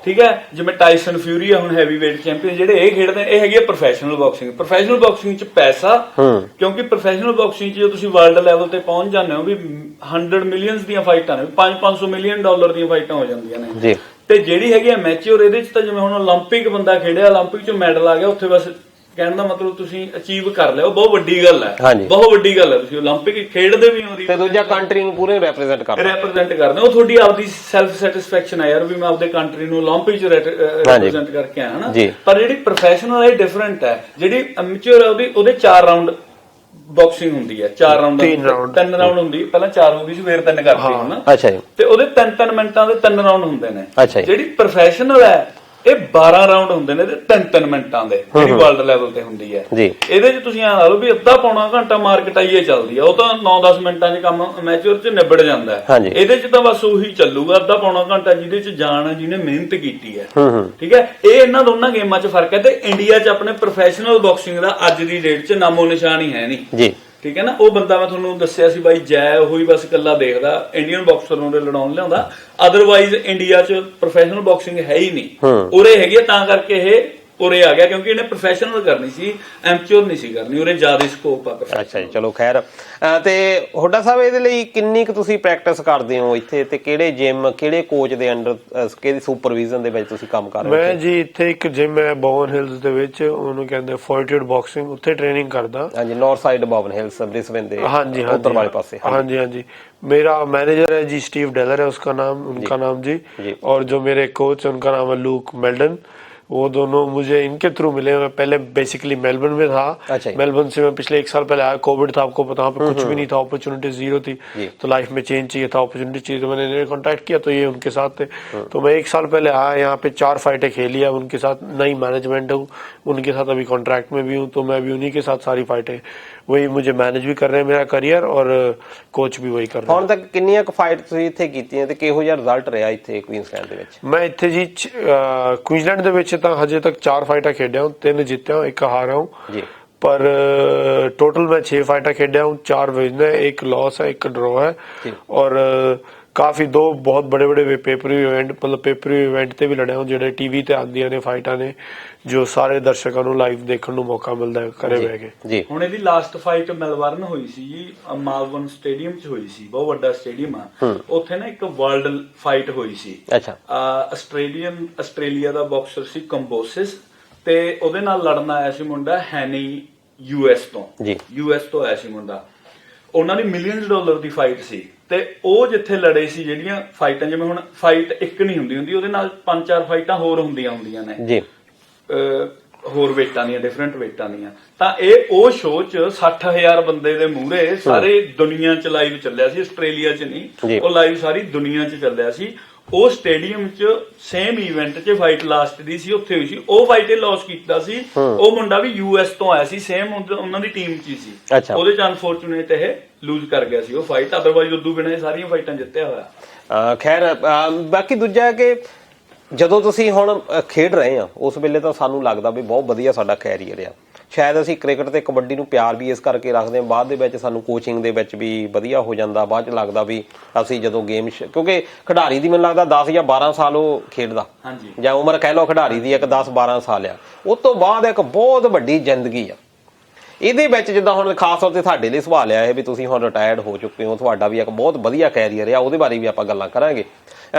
ਠੀਕ ਹੈ, ਜਿਵੇਂ ਟਾਇਸਨ ਫਿਊਰੀ ਆ ਹੁਣ ਹੈਵੀ ਵੇਟ ਚੈਂਪੀਅਨ, ਜਿਹੜੇ ਇਹ ਖੇਡਦੇ ਇਹ ਹੈਗੀ ਹੈ ਪ੍ਰੋਫੈਸ਼ਨਲ ਬਾਕਸਿੰਗ। ਪ੍ਰੋਫੈਸ਼ਨਲ ਬਾਕਸਿੰਗ 'ਚ ਪੈਸਾ, ਕਿਉਂਕਿ ਪ੍ਰੋਫੈਸ਼ਨਲ ਬਾਕਸਿੰਗ 'ਚ ਜੇ ਤੁਸੀਂ ਵਰਲਡ ਲੈਵਲ ਤੇ ਪਹੁੰਚ ਜਾਂਦੇ ਹੋ ਵੀ 100 ਮਿਲੀਅਨਸ ਦੀਆਂ ਫਾਈਟਾਂ ਨੇ, 500 ਮਿਲੀਅਨ ਡਾਲਰ ਦੀਆਂ ਫਾਈਟਾਂ ਹੋ ਜਾਂਦੀਆਂ ਨੇ। ਤੇ ਜਿਹੜੀ ਹੈਗੀ ਮੈਚਿਓਰ, ਇਹਦੇ 'ਚ ਤਾਂ ਜਿਵੇਂ ਹੁਣ 올림픽 ਬੰਦਾ ਖੇਡਿਆ, 올림픽 'ਚ ਮੈਡਲ ਆ ਗਿਆ, ਉੱਥੇ ਬਸ ਕਹਿਣ ਦਾ ਮਤਲਬ ਤੁਸੀਂ ਅਚੀਵ ਕਰ ਲਿਆ, ਉਹ ਬਹੁਤ ਵੱਡੀ ਗੱਲ ਹੈ, ਬਹੁਤ ਵੱਡੀ ਗੱਲ ਹੈ। ਤੁਸੀਂ 올림픽 ਖੇਡਦੇ ਵੀ ਹੋ ਤੇ ਦੂਜਾ ਕੰਟਰੀ ਨੂੰ ਪੂਰੇ ਰਿਪਰੈਜ਼ੈਂਟ ਕਰਦੇ ਹੋ, ਉਹ ਤੁਹਾਡੀ ਆਪਦੀ ਸੈਲਫ ਸੈਟੀਸਫੈਕਸ਼ਨ ਹੈ ਯਾਰ ਵੀ ਮੈਂ ਆਪਦੇ ਕੰਟਰੀ ਨੂੰ 올림픽 'ਚ ਰਿਪਰੈਜ਼ੈਂਟ ਕਰਕੇ ਆਇਆ ਹਨਾ। ਪਰ ਜਿਹੜੀ ਪ੍ਰੋਫੈਸ਼ਨਲ ਹੈ ਡਿਫਰੈਂਟ ਹੈ। ਜਿਹੜੀ ਮੈਚਿਓਰ ਹੈ ਉਹਦੇ 4 ਰਾਉਂਡ ਬਾਕਸਿੰਗ ਹੁੰਦੀ ਹੈ, 4 ਰਾਉਂਡ, 3 ਰਾਉਂਡ ਹੁੰਦੀ, ਪਹਿਲਾਂ 4 ਹੋ ਗਈ ਸੀ, ਫੇਰ 3 ਕਰਤੀ ਹੁਣ। ਅੱਛਾ ਜੀ। ਤੇ ਉਹਦੇ 3-3 ਮਿੰਟਾਂ ਦੇ 3 ਰਾਉਂਡ ਹੁੰਦੇ ਨੇ। ਅੱਛਾ ਜੀ। ਜਿਹੜੀ ਪ੍ਰੋਫੈਸ਼ਨਲ ਹੈ ਇਹ 12 ਰਾਉਂਡ ਹੁੰਦੇ ਨੇ ਤੇ 3-3 ਮਿੰਟਾਂ ਦੇ, ਜਿਹੜੀ ਵਰਲਡ ਲੈਵਲ ਤੇ ਹੁੰਦੀ ਹੈ। ਇਹਦੇ 'ਚ ਤੁਸੀਂ ਐਂ ਲਾ ਲਓ ਵੀ ਅੱਧਾ ਪੌਣਾ ਘੰਟਾ ਮਾਰਕਟਾਈਏ ਚੱਲਦੀ ਆ, ਉਹ ਤਾਂ 9-10 ਮਿੰਟਾਂ 'ਚ ਕੰਮ ਮੈਚੁਰ 'ਚ ਨਿਬੜ ਜਾਂਦਾ ਹੈ। ਇਹਦੇ 'ਚ ਤਾਂ ਬਸ ਉਹੀ ਚੱਲੂਗਾ ਅੱਧਾ ਪੌਣਾ ਘੰਟਾ, ਜਿਹਦੇ 'ਚ ਜਾਣ ਹੈ, ਜਿਹਨੇ ਮਿਹਨਤ ਕੀਤੀ ਹੈ, ਠੀਕ ਹੈ। ਇਹ ਇਹਨਾਂ ਦੋਨਾਂ ਗੇਮਾਂ 'ਚ ਫਰਕ ਹੈ। ਤੇ ਇੰਡੀਆ 'ਚ ਆਪਣੇ ਪ੍ਰੋਫੈਸ਼ਨਲ ਬਾਕਸਿੰਗ ਦਾ ਅੱਜ ਦੀ ਡੇਟ 'ਚ ਨਾਮੋ ਨਿਸ਼ਾਨ ਹੀ ਹੈ ਨਹੀਂ, ਠੀਕ ਹੈ ਨਾ। ਉਹ ਬੰਦਾ ਮੈਂ ਤੁਹਾਨੂੰ ਦੱਸਿਆ ਸੀ ਬਾਈ ਜੈ, ਉਹੀ ਬਸ ਇਕੱਲਾ ਦੇਖਦਾ, ਇੰਡੀਅਨ ਬਾਕਸਰ ਨੂੰ ਲੜਾਉਣ ਲਿਆਉਂਦਾ। ਅਦਰਵਾਈਜ਼ ਇੰਡੀਆ 'ਚ ਪ੍ਰੋਫੈਸ਼ਨਲ ਬਾਕਸਿੰਗ ਹੈ ਹੀ ਨਹੀਂ। ਉਰੇ ਹੈਗੀ, ਤਾਂ ਕਰਕੇ ਇਹ ਉਰੇ ਆ ਗਿਆ, ਕਿਉਂਕਿ ਇਹਨੇ ਪ੍ਰੋਫੈਸ਼ਨਲ ਕਰਨੀ ਸੀ, ਐਮਚੁਰ ਨਹੀਂ ਸੀ ਕਰਨੀ, ਉਰੇ ਜ਼ਿਆਦਾ ਸਕੋਪ ਆ। ਅੱਛਾ ਜੀ, ਚਲੋ ਖੈਰ। ਤੇ ਹੁੱਡਾ ਸਾਹਿਬ, ਇਹਦੇ ਲਈ ਕਿੰਨੀ ਕੁ ਤੁਸੀਂ ਪ੍ਰੈਕਟਿਸ ਕਰਦੇ ਹੋ ਇੱਥੇ, ਤੇ ਕਿਹੜੇ ਜਿਮ, ਕਿਹੜੇ ਕੋਚ ਦੇ ਅੰਡਰ, ਕਿਹਦੀ ਸੁਪਰਵਿਜ਼ਨ ਦੇ ਵਿੱਚ ਤੁਸੀਂ ਕੰਮ ਕਰ ਰਹੇ ਹੋ? ਮੈਂ ਜੀ ਇੱਥੇ ਇੱਕ ਜਿਮ ਹੈ ਬੋਵਨ ਹਿਲਸ ਦੇ ਵਿੱਚ, ਉਹਨੂੰ ਕਹਿੰਦੇ ਫੋਰਟਿਡ ਬਾਕਸਿੰਗ, ਉੱਥੇ ਟ੍ਰੇਨਿੰਗ ਕਰਦਾ। ਹਾਂਜੀ, ਨਾਰਥ ਸਾਈਡ ਬੋਵਨ ਹਿਲਸ, ਬ੍ਰਿਸਬਨ ਦੇ ਉੱਤਰ ਵਾਲੇ ਪਾਸੇ। ਹਾਂਜੀ ਹਾਂਜੀ। मेरा मैनेजर है जी स्टीव डेलर है उसका नाम, उनका नाम जी। और जो मेरे कोच है उनका नाम है लूक मेल्डन। वो दोनों मुझे इनके थ्रू मिले। मैं पहले बेसिकली मेलबर्न में था। मेलबर्न से मैं पिछले 1 साल पहले आया, कोविड था, आपको पता, वहाँ पे कुछ भी नहीं था, अपॉर्चुनिटी जीरो थी, तो लाइफ में चेंज चाहिए था, अपॉर्चुनिटी चाहिए, तो मैंने इन्हें कॉन्टैक्ट किया, तो ये उनके साथ थे। तो मैं 1 साल पहले आया, यहाँ पे 4 फाइटें खेली है उनके साथ। नई मैनेजमेंट हूँ उनके साथ, अभी कॉन्ट्रैक्ट में भी हूँ, तो मैं भी उन्हीं के साथ सारी फाइटें, वही मुझे मैनेज भी कर रहे हैं मेरा करियर, और कोच भी वही कर रहे हैं। ਹੁਣ ਤੱਕ ਕਿੰਨੀਆਂ ਕੁ ਫਾਈਟ ਤੁਸੀਂ ਇੱਥੇ ਕੀਤੀਆਂ ਤੇ ਕਿਹੋ ਜਿਹਾ ਰਿਜ਼ਲਟ ਰਿਹਾ ਇੱਥੇ ਕੁਈਨਸਲੈਂਡ ਦੇ ਵਿੱਚ? ਮੈਂ ਇੱਥੇ ਜੀ ਕੁਈਨਸਲੈਂਡ ਦੇ ਵਿੱਚ ਤਾਂ ਹਜੇ ਤੱਕ 4 फाइटा खेडिया हूँ, 3 जीत्या हूँ, 1 हारा हूँ। पर टोटल मैं 6 फाइटा खेडिया हूँ, 4 विन है, 1 लॉस है, 1 ड्रॉ है। और काफी 2 बहुत बड़े बड़े पेपर इवेंट, मतलब पेपर इवेंट ਤੇ ਵੀ ਲੜਿਆ ਹੂੰ, ਜਿਹੜੇ ਟੀਵੀ ਤੇ ਆਉਂਦੀਆਂ ਨੇ ਫਾਈਟਾਂ ਨੇ, ਜੋ ਸਾਰੇ ਦਰਸ਼ਕਾਂ ਨੂੰ ਲਾਈਵ ਦੇਖਣ ਨੂੰ ਮੌਕਾ ਮਿਲਦਾ ਹੈ ਘਰੇ ਬਹਿ ਕੇ। ਜੀ, ਹੁਣ ਇਹਦੀ ਲਾਸਟ ਫਾਈਟ ਮੈਲਬਰਨ ਹੋਈ ਸੀ ਜੀ, ਮਾਲਬਨ ਸਟੇਡੀਅਮ 'ਚ ਹੋਈ ਸੀ, ਬਹੁਤ ਵੱਡਾ ਸਟੇਡੀਅਮ ਆ। ਉੱਥੇ ਨਾ ਇੱਕ ਵਰਲਡ ਫਾਈਟ ਹੋਈ ਸੀ। ਅੱਛਾ। ਆਸਟ੍ਰੇਲੀਆ ਦਾ ਬਾਕਸਰ ਸੀ ਕੰਬੋਸਿਸ, ਤੇ ਉਹਦੇ ਨਾਲ ਲੜਨ ਆਇਆ ਸੀ ਮੁੰਡਾ ਹੈਨੀ, ਯੂਐਸ ਤੋਂ। ਯੂਐਸ ਤੋਂ ਆਇਆ ਸੀ ਮੁੰਡਾ। ਉਹਨਾਂ ਦੀ ਮਿਲੀਅਨਸ ਡਾਲਰ ਦੀ ਫਾਈਟ ਸੀ, ਤੇ ਉਹ ਜਿੱਥੇ ਲੜੇ ਸੀ, ਜਿਹੜੀਆਂ ਫਾਈਟਾਂ, ਜਿਵੇਂ ਹੁਣ ਫਾਈਟ ਇੱਕ ਨਹੀਂ ਹੁੰਦੀ, ਉਹਦੇ ਨਾਲ 5-4 ਫਾਈਟਾਂ ਹੋਰ ਹੁੰਦੀਆਂ ਨੇ ਜੀ, ਹੋਰ ਵੇਟਾਂ ਦੀਆਂ, ਡਿਫਰੈਂਟ ਵੇਟਾਂ ਦੀਆਂ। ਤਾਂ ਇਹ ਉਹ ਸ਼ੋਅ 'ਚ 60,000 ਬੰਦੇ ਦੇ ਮੂਹਰੇ ਸਾਰੇ ਦੁਨੀਆ 'ਚ ਲਾਈਵ ਚੱਲਿਆ ਸੀ, ਆਸਟ੍ਰੇਲੀਆ 'ਚ ਨਹੀਂ, ਉਹ ਲਾਈਵ ਸਾਰੀ ਦੁਨੀਆ 'ਚ ਚੱਲਿਆ ਸੀ। ਉਹ ਸਟੇਡੀਅਮ 'ਚ ਸੇਮ ਇਵੈਂਟ 'ਚ ਫਾਈਟ ਲਾਸਟ ਦੀ ਸੀ, ਉੱਥੇ ਹੋਈ ਸੀ। ਉਹ ਫਾਈਟ ਇਹ ਲਾਸ ਕੀਤਾ ਸੀ। ਉਹ ਮੁੰਡਾ ਵੀ ਯੂਐਸ ਤੋਂ ਆਇਆ ਸੀ, ਸੇਮ ਉਹਨਾਂ ਦੀ ਟੀਮ 'ਚ ਹੀ ਸੀ। ਉਹਦੇ 'ਚ ਅਨਫੋਰਚੂਨੇਟ ਇਹ ਲੂਜ਼ ਕਰ ਗਿਆ ਸੀ ਉਹ ਫਾਈਟ, ਅਦਰਵਾਈਜ਼ ਉਦੋਂ ਬਿਨਾਂ ਸਾਰੀਆਂ ਫਾਈਟਾਂ ਜਿੱਤਿਆ ਹੋਇਆ। ਖੈਰ, ਬਾਕੀ ਦੂਜਾ ਕਿ ਜਦੋਂ ਤੁਸੀਂ ਹੁਣ ਖੇਡ ਰਹੇ ਆ, ਉਸ ਵੇਲੇ ਤਾਂ ਸਾਨੂੰ ਲੱਗਦਾ ਵੀ ਬਹੁਤ ਵਧੀਆ ਸਾਡਾ ਕੈਰੀਅਰ ਆ। ਸ਼ਾਇਦ ਅਸੀਂ ਕ੍ਰਿਕਟ ਤੇ ਕਬੱਡੀ ਨੂੰ ਪਿਆਰ ਵੀ ਇਸ ਕਰਕੇ ਰੱਖਦੇ ਹਾਂ, ਬਾਅਦ ਦੇ ਵਿੱਚ ਸਾਨੂੰ ਕੋਚਿੰਗ ਦੇ ਵਿੱਚ ਵੀ ਵਧੀਆ ਹੋ ਜਾਂਦਾ। ਬਾਅਦ 'ਚ ਲੱਗਦਾ ਵੀ ਅਸੀਂ ਜਦੋਂ ਗੇਮ, ਕਿਉਂਕਿ ਖਿਡਾਰੀ ਦੀ ਮੈਨੂੰ ਲੱਗਦਾ 10 ਜਾਂ 12 ਸਾਲ ਉਹ ਖੇਡਦਾ, ਜਾਂ ਉਮਰ ਕਹਿ ਲਓ ਖਿਡਾਰੀ ਦੀ ਇੱਕ 10-12 ਸਾਲ ਆ। ਉਸ ਤੋਂ ਬਾਅਦ ਇੱਕ ਬਹੁਤ ਵੱਡੀ ਜ਼ਿੰਦਗੀ ਆ। ਇਹਦੇ ਵਿੱਚ ਜਿੱਦਾਂ ਹੁਣ ਖਾਸ ਤੌਰ ਤੇ ਤੁਹਾਡੇ ਲਈ ਸਵਾਲ ਆ ਇਹ ਵੀ ਤੁਸੀਂ ਹੁਣ ਰਿਟਾਇਰਡ ਹੋ ਚੁੱਕੇ ਹੋ, ਤੁਹਾਡਾ ਵੀ ਇੱਕ ਬਹੁਤ ਵਧੀਆ ਕੈਰੀਅਰ ਆ, ਉਹਦੇ ਬਾਰੇ ਵੀ ਆਪਾਂ ਗੱਲਾਂ ਕਰਾਂਗੇ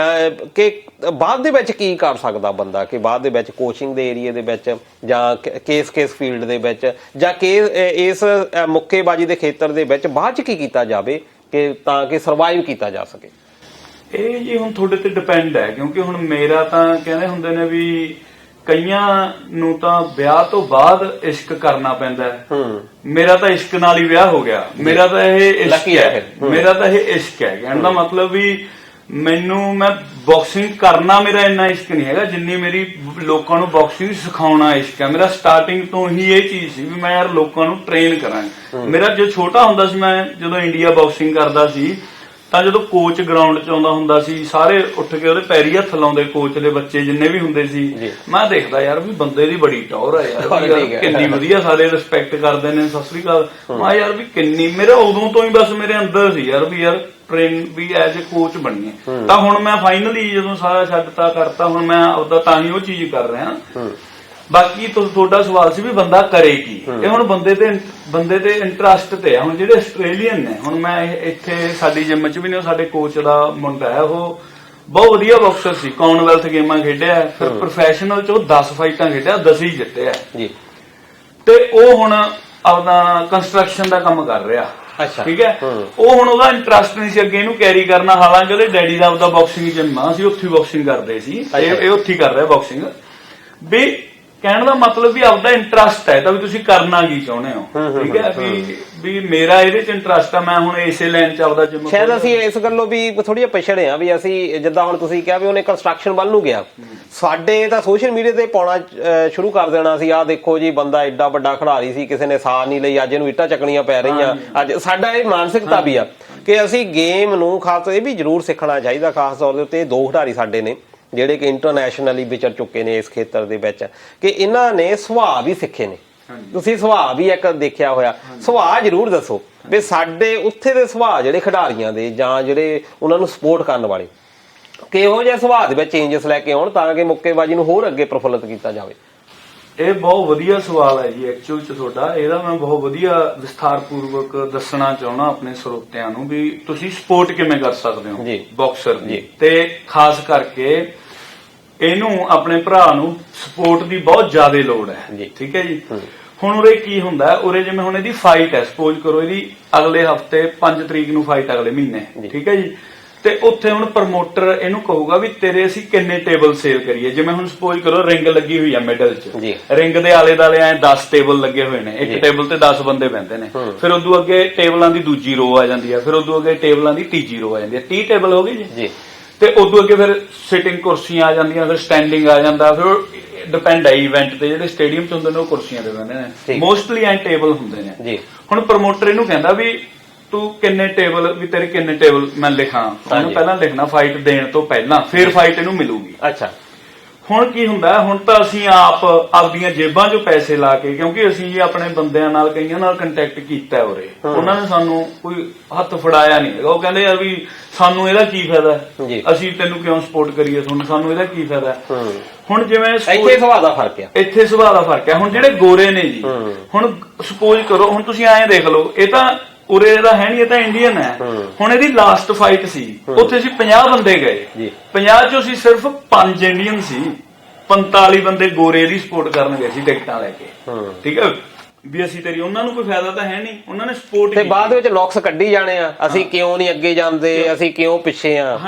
ਕਿ ਬਾਅਦ ਦੇ ਵਿੱਚ ਕੀ ਕਰ ਸਕਦਾ ਬੰਦਾ, ਕਿ ਬਾਅਦ ਦੇ ਵਿੱਚ ਕੋਚਿੰਗ ਦੇ ਏਰੀਏ ਦੇ ਵਿੱਚ, ਜਾਂ ਕਿਸ ਫੀਲਡ ਦੇ ਵਿੱਚ, ਜਾਂ ਇਸ ਮੁੱਕੇਬਾਜ਼ੀ ਦੇ ਖੇਤਰ ਦੇ ਵਿੱਚ ਬਾਅਦ 'ਚ ਕੀ ਕੀਤਾ ਜਾਵੇ ਕਿ ਤਾਂ ਕਿ ਸਰਵਾਈਵ ਕੀਤਾ ਜਾ ਸਕੇ। ਇਹ ਜੀ ਹੁਣ ਤੁਹਾਡੇ ਤੇ ਡਿਪੈਂਡ ਹੈ, ਕਿਉਂਕਿ ਹੁਣ ਮੇਰਾ ਤਾਂ ਕਹਿੰਦੇ ਹੁੰਦੇ ਨੇ ਵੀ ਕਈਆਂ ਨੂੰ ਤਾਂ ਵਿਆਹ ਤੋਂ ਬਾਅਦ ਇਸ਼ਕ ਕਰਨਾ ਪੈਂਦਾ ਹੈ। ਮੇਰਾ ਤਾਂ ਇਸ਼ਕ ਨਾਲ ਹੀ ਵਿਆਹ ਹੋ ਗਿਆ। ਮੇਰਾ ਤਾਂ ਇਹ ਇਸ਼ਕ ਹੈ, ਮੇਰਾ ਤਾਂ ਇਹ ਇਸ਼ਕ ਹੈ। ਕਹਿਣ ਦਾ ਮਤਲਬ ਵੀ मैं ਬਾਕਸਿੰਗ ਕਰਨਾ ਮੇਰਾ ਇੰਨਾ ਇਸ਼ਕ ਨਹੀਂ ਹੈਗਾ ਜਿੰਨੀ ਮੇਰੀ ਲੋਕਾਂ ਨੂੰ ਬਾਕਸਿੰਗ ਸਿਖਾਉਣਾ ਇਸ਼ਕ ਹੈ। ਮੇਰਾ ਸਟਾਰਟਿੰਗ ਤੋਂ ਹੀ ਇਹ ਚੀਜ਼ ਸੀ ਵੀ ਮੈਂ ਯਾਰ ਲੋਕਾਂ ਨੂੰ ਟ੍ਰੇਨ ਕਰਾਂ। ਮੇਰਾ ਜੋ ਛੋਟਾ ਹੁੰਦਾ ਸੀ, ਮੈਂ ਜਦੋਂ ਇੰਡੀਆ ਬਾਕਸਿੰਗ ਕਰਦਾ ਸੀ ਤਾਂ ਜਦੋਂ ਕੋਚ ਗਰਾਊਂਡ 'ਚ ਆਉਂਦਾ ਹੁੰਦਾ ਸੀ ਸਾਰੇ ਉੱਠ ਕੇ ਉਹਦੇ ਪੈਰੀ ਹੱਥ ਲਾਉਂਦੇ, ਕੋਚ ਦੇ ਬੱਚੇ ਜਿੰਨੇ ਵੀ ਹੁੰਦੇ ਸੀ। ਮੈਂ ਦੇਖਦਾ ਯਾਰ ਵੀ ਬੰਦੇ ਦੀ ਬੜੀ ਟੌਰ ਹੈ ਯਾਰ, ਕਿੰਨੀ ਵਧੀਆ, ਸਾਰੇ ਰਿਸਪੈਕਟ ਕਰਦੇ ਨੇ, ਸਤਿ ਸ੍ਰੀ ਅਕਾਲ। ਮੈਂ ਯਾਰ ਵੀ ਕਿੰਨੀ, ਮੇਰਾ ਉਦੋਂ ਤੋਂ ਹੀ ਬਸ ਮੇਰੇ ਅੰਦਰ ਸੀ ਯਾਰ ਵੀ ਯਾਰ ਟ੍ਰੇਨ ਵੀ ਐਜ਼ ਏ ਕੋਚ ਬਣੀਏ। ਤਾਂ ਹੁਣ ਮੈਂ ਫਾਈਨਲੀ ਜਦੋਂ ਸਾਰਾ ਛੱਡਤਾ ਕਰਤਾ, ਹੁਣ ਮੈਂ ਆਪਦਾ ਤਾਂ ਹੀ ਉਹ ਚੀਜ਼ ਕਰ ਰਿਹਾ। ਬਾਕੀ ਤੁਹਾਡਾ ਸਵਾਲ ਸੀ ਵੀ ਬੰਦਾ ਕਰੇ ਕੀ, ਇਹ ਹੁਣ ਬੰਦੇ ਦੇ ਇੰਟਰਸਟ ਤੇ ਆ। ਹੁਣ ਜਿਹੜੇ ਆਸਟ੍ਰੇਲੀਅਨ ਨੇ, ਹੁਣ ਮੈਂ ਇੱਥੇ ਸਾਡੀ ਜਿਮ 'ਚ ਵੀ ਨੇ, ਸਾਡੇ ਕੋਚ ਦਾ ਮੁੰਡਾ ਹੈ, ਉਹ ਬਹੁਤ ਵਧੀਆ ਬਾਕਸਰ ਸੀ, ਕਾਮਨਵੈਲਥ ਗੇਮਾਂ ਖੇਡਿਆ, ਫਿਰ ਪ੍ਰੋਫੈਸ਼ਨਲ 'ਚ ਉਹ 10 ਫਾਈਟਾਂ ਖੇਡਿਆ, 10 ਹੀ ਜਿੱਤਿਆ ਜੀ। ਤੇ ਉਹ ਹੁਣ ਆਪਦਾ ਕੰਸਟਰਕਸ਼ਨ ਦਾ ਕੰਮ ਕਰ ਰਿਹਾ। ਠੀਕ ਹੈ, ਉਹ ਹੁਣ ਉਹਦਾ ਇੰਟਰਸਟ ਨਹੀਂ ਸੀ ਅੱਗੇ ਇਹਨੂੰ ਕੈਰੀ ਕਰਨਾ, ਹਾਲਾਂਕਿ ਉਹਦੇ ਡੈਡੀ ਦਾ ਆਪਦਾ ਬਾਕਸਿੰਗ ਜਿਮ ਆ, ਅਸੀਂ ਉੱਥੇ ਬਾਕਸਿੰਗ ਕਰਦੇ ਸੀ, ਇਹ ਉੱਥੇ ਕਰ ਰਿਹਾ ਬਾਕਸਿੰਗ। ਵੀ ਕਹਿਣ ਦਾ ਮਤਲਬ ਵੀ ਆਪਦਾ ਇੰਟਰਸਟ ਹੈ ਤਾਂ ਵੀ ਤੁਸੀਂ ਕਰਨਾ ਕੀ ਚਾਹੁੰਦੇ ਹੋ। ਠੀਕ ਹੈ, ਵੀ ਮੇਰਾ ਇਹਦੇ 'ਚ ਇੰਟਰਸਟ ਆ, ਮੈਂ ਹੁਣ ਇਸੇ ਲਾਈਨ 'ਚ ਆਪਦਾ ਜਿਮ। ਸ਼ਾਇਦ ਅਸੀਂ ਇਸ ਗੱਲੋਂ ਵੀ ਥੋੜੀ ਜਿਹੀ ਪਿਛੜੇ ਆ ਵੀ ਅਸੀਂ, ਜਿੱਦਾਂ ਹੁਣ ਤੁਸੀਂ ਕਿਹਾ ਵੀ ਉਹਨੇ ਕੰਸਟਰਕਸ਼ਨ ਵੱਲ ਨੂੰ ਗਿਆ, ਸਾਡੇ ਤਾਂ ਸੋਸ਼ਲ ਮੀਡੀਆ ਤੇ ਪਾਉਣਾ ਸ਼ੁਰੂ ਕਰ ਦੇਣਾ ਸੀ, ਆਹ ਦੇਖੋ ਜੀ ਬੰਦਾ ਐਡਾ ਵੱਡਾ ਖਿਡਾਰੀ ਸੀ, ਕਿਸੇ ਨੇ ਸਾਹ ਨਹੀਂ ਲਈ, ਅੱਜ ਇਹਨੂੰ ਇੱਟਾਂ ਚੱਕਣੀਆਂ ਪੈ ਰਹੀਆਂ। ਅੱਜ ਸਾਡਾ ਇਹ ਮਾਨਸਿਕਤਾ ਵੀ ਆ ਕਿ ਅਸੀਂ ਗੇਮ ਨੂੰ ਖਾਸ, ਇਹ ਵੀ ਜ਼ਰੂਰ ਸਿੱਖਣਾ ਚਾਹੀਦਾ। ਖਾਸ ਤੌਰ ਦੇ ਉੱਤੇ 2 ਖਿਡਾਰੀ ਸਾਡੇ ਨੇ ਜਿਹੜੇ ਕਿ ਇੰਟਰਨੈਸ਼ਨਲੀ ਵਿਚਰ ਚੁੱਕੇ ਨੇ ਇਸ ਖੇਤਰ ਦੇ ਵਿੱਚ, ਕਿ ਇਹਨਾਂ ਨੇ ਸੁਭਾਅ ਵੀ ਸਿੱਖੇ ਨੇ। ਤੁਸੀਂ ਸੁਭਾਅ ਵੀ ਇੱਕ ਦੇਖਿਆ ਹੋਇਆ, ਸੁਭਾਅ ਜ਼ਰੂਰ ਦੱਸੋ ਵੀ ਸਾਡੇ ਉੱਥੇ ਦੇ ਸੁਭਾਅ ਜਿਹੜੇ ਖਿਡਾਰੀਆਂ ਦੇ ਜਾਂ ਜਿਹੜੇ ਉਹਨਾਂ ਨੂੰ ਸਪੋਰਟ ਕਰਨ ਵਾਲੇ, ਕਿਹੋ ਜਿਹੇ ਸੁਭਾਅ ਦੇ ਵਿੱਚ ਚੇਂਜਸ ਲੈ ਕੇ ਆਉਣ ਤਾਂ ਕਿ ਮੁੱਕੇਬਾਜ਼ੀ ਨੂੰ ਹੋਰ ਅੱਗੇ ਪ੍ਰਫੁੱਲਿਤ ਕੀਤਾ ਜਾਵੇ। ਇਹ ਬਹੁਤ ਵਧੀਆ ਸਵਾਲ ਹੈ ਜੀ ਐਕਚੁਅਲ 'ਚ ਤੁਹਾਡਾ। ਇਹਦਾ ਮੈਂ ਬਹੁਤ ਵਧੀਆ ਵਿਸਥਾਰਪੂਰਵਕ ਦੱਸਣਾ ਚਾਹੁੰਦਾ ਆਪਣੇ ਸਰੋਤਿਆਂ ਨੂੰ ਵੀ ਤੁਸੀਂ ਸਪੋਰਟ ਕਿਵੇਂ ਕਰ ਸਕਦੇ ਹੋ ਬਾਕਸਰ ਦੀ, ਤੇ ਖਾਸ ਕਰਕੇ ਇਹਨੂੰ ਆਪਣੇ ਭਰਾ ਨੂੰ ਸਪੋਰਟ ਦੀ ਬਹੁਤ ਜ਼ਿਆਦਾ ਲੋੜ ਹੈ। ਠੀਕ ਹੈ ਜੀ। ਹੁਣ ਉਰੇ ਕੀ ਹੁੰਦਾ, ਉਰੇ ਜਿਵੇਂ ਹੁਣ ਇਹਦੀ ਫਾਈਟ ਹੈ, ਸਪੋਜ਼ ਕਰੋ ਇਹਦੀ ਅਗਲੇ ਹਫਤੇ 5 ਤਰੀਕ ਨੂੰ ਫਾਈਟ, ਅਗਲੇ ਮਹੀਨੇ। ਠੀਕ ਹੈ ਜੀ। ਤੇ ਉੱਥੇ ਹੁਣ ਪ੍ਰਮੋਟਰ ਇਹਨੂੰ ਕਹੂਗਾ ਵੀ ਤੇਰੇ ਅਸੀਂ ਕਿੰਨੇ ਟੇਬਲ ਸੇਲ ਕਰੀਏ। ਜਿਵੇਂ ਹੁਣ ਸਪੋਜ਼ ਕਰੋ ਰਿੰਗ ਲੱਗੀ ਹੋਈ ਆ ਮਿਡਲ 'ਚ, ਰਿੰਗ ਦੇ ਆਲੇ ਦਾਲੇ ਐ 10 ਟੇਬਲ ਲੱਗੇ ਹੋਏ ਨੇ, ਇੱਕ ਟੇਬਲ ਤੇ 10 ਬੰਦੇ ਬਹਿੰਦੇ ਨੇ। ਫਿਰ ਉਦੋਂ ਅੱਗੇ ਟੇਬਲਾਂ ਦੀ ਦੂਜੀ ਰੋ ਆ ਜਾਂਦੀ ਹੈ, ਫਿਰ ਉਦੋਂ ਅੱਗੇ ਟੇਬਲਾਂ ਦੀ ਤੀਜੀ ਰੋ ਆ ਜਾਂਦੀ ਹੈ, 30 ਟੇਬਲ ਹੋ ਗਏ ਜੀ। ਤੇ ਉਦੋਂ ਅੱਗੇ ਫਿਰ ਸਿਟਿੰਗ ਕੁਰਸੀਆਂ ਆ ਜਾਂਦੀਆਂ, ਫਿਰ ਸਟੈਂਡਿੰਗ ਆ ਜਾਂਦਾ, ਫਿਰ ਡਿਪੈਂਡ ਹੈ ਇਵੈਂਟ ਤੇ। ਜਿਹੜੇ ਸਟੇਡੀਅਮ 'ਚ ਹੁੰਦੇ ਨੇ ਉਹ ਕੁਰਸੀਆਂ ਤੇ ਬਹਿੰਦੇ ਨੇ, ਮੋਸਟਲੀ ਐ ਟੇਬਲ ਹੁੰਦੇ ਨੇ। ਹੁਣ ਪ੍ਰਮੋਟਰ ਇਹਨੂੰ ਕਹਿੰਦਾ ਵੀ ਤੂੰ ਕਿੰਨੇ ਟੇਬਲ, ਵੀ ਤੇਰੇ ਕਿੰਨੇ ਟੇਬਲ ਮੈਂ ਲਿਖਾਂ, ਉਹਨੂੰ ਪਹਿਲਾਂ ਲਿਖਣਾ ਫਾਈਟ ਦੇਣ ਤੋਂ ਪਹਿਲਾਂ, ਫਿਰ ਫਾਈਟ ਇਹਨੂੰ ਮਿਲੂਗੀ। ਅੱਛਾ, ਹੁਣ ਕੀ ਹੁੰਦਾ, ਹੁਣ ਤਾਂ ਅਸੀਂ ਆਪਦੀਆਂ ਜੇਬਾਂ 'ਚੋਂ ਪੈਸੇ ਲਾ ਕੇ, ਕਿਉਂਕਿ ਅਸੀਂ ਜੀ ਆਪਣੇ ਬੰਦਿਆਂ ਨਾਲ ਕਈਆਂ ਨਾਲ ਕੰਟੈਕਟ ਕੀਤਾ ਉਰੇ, ਉਹਨਾਂ ਨੇ ਸਾਨੂੰ ਕੋਈ ਹੱਥ ਫੜਾਇਆ ਨਹੀਂ ਹੈਗਾ। ਉਹ ਕਹਿੰਦੇ ਯਾਰ ਵੀ ਸਾਨੂੰ ਇਹਦਾ ਕੀ ਫਾਇਦਾ, ਅਸੀਂ ਤੈਨੂੰ ਕਿਉਂ ਸਪੋਰਟ ਕਰੀਏ, ਸਾਨੂੰ ਇਹਦਾ ਕੀ ਫਾਇਦਾ। ਹੁਣ ਜਿਵੇਂ ਇੱਥੇ ਸੁਭਾਅ ਦਾ ਫਰਕ ਹੈ, ਇੱਥੇ ਸੁਭਾਅ ਦਾ ਫਰਕ ਹੈ। ਹੁਣ ਜਿਹੜੇ ਗੋਰੇ ਨੇ ਜੀ, ਹੁਣ ਸਪੋਜ਼ ਕਰੋ, ਹੁਣ ਤੁਸੀਂ ਐਂ ਦੇਖ ਲਓ, ਇਹ ਤਾਂ ਉਰੇ ਦਾ ਹੈ ਨਹੀਂ, ਇਹ ਤਾਂ ਇੰਡੀਅਨ ਹੈ। ਹੁਣ ਇਹਦੀ ਲਾਸਟ ਫਾਈਟ ਸੀ, ਉੱਥੇ ਅਸੀਂ 50 ਬੰਦੇ ਗਏ, 50 ਚੋਂ ਅਸੀਂ ਸਿਰਫ 5 ਇੰਡੀਅਨ ਸੀ, 45 ਬੰਦੇ ਗੋਰੇ ਦੀ ਸਪੋਰਟ ਕਰਨ ਗਏ ਸੀ ਟਿਕਟਾਂ ਲੈ ਕੇ। ਠੀਕ ਹੈ, ਵੀ ਅਸੀਂ ਤੇਰੀ, ਉਹਨਾਂ ਨੂੰ ਕੋਈ ਫਾਇਦਾ ਤਾਂ ਹੈ ਨਹੀਂ, ਉਹਨਾਂ ਨੇ ਸਪੋਰਟ। ਤੇ ਬਾਅਦ ਵਿੱਚ ਨੁਕਸ ਕੱਢੀ ਜਾਣੇ ਆ, ਅਸੀਂ ਕਿਉਂ ਨਹੀਂ ਅੱਗੇ ਜਾਂਦੇ, ਅਸੀਂ ਕਿਉਂ ਪਿੱਛੇ ਆ।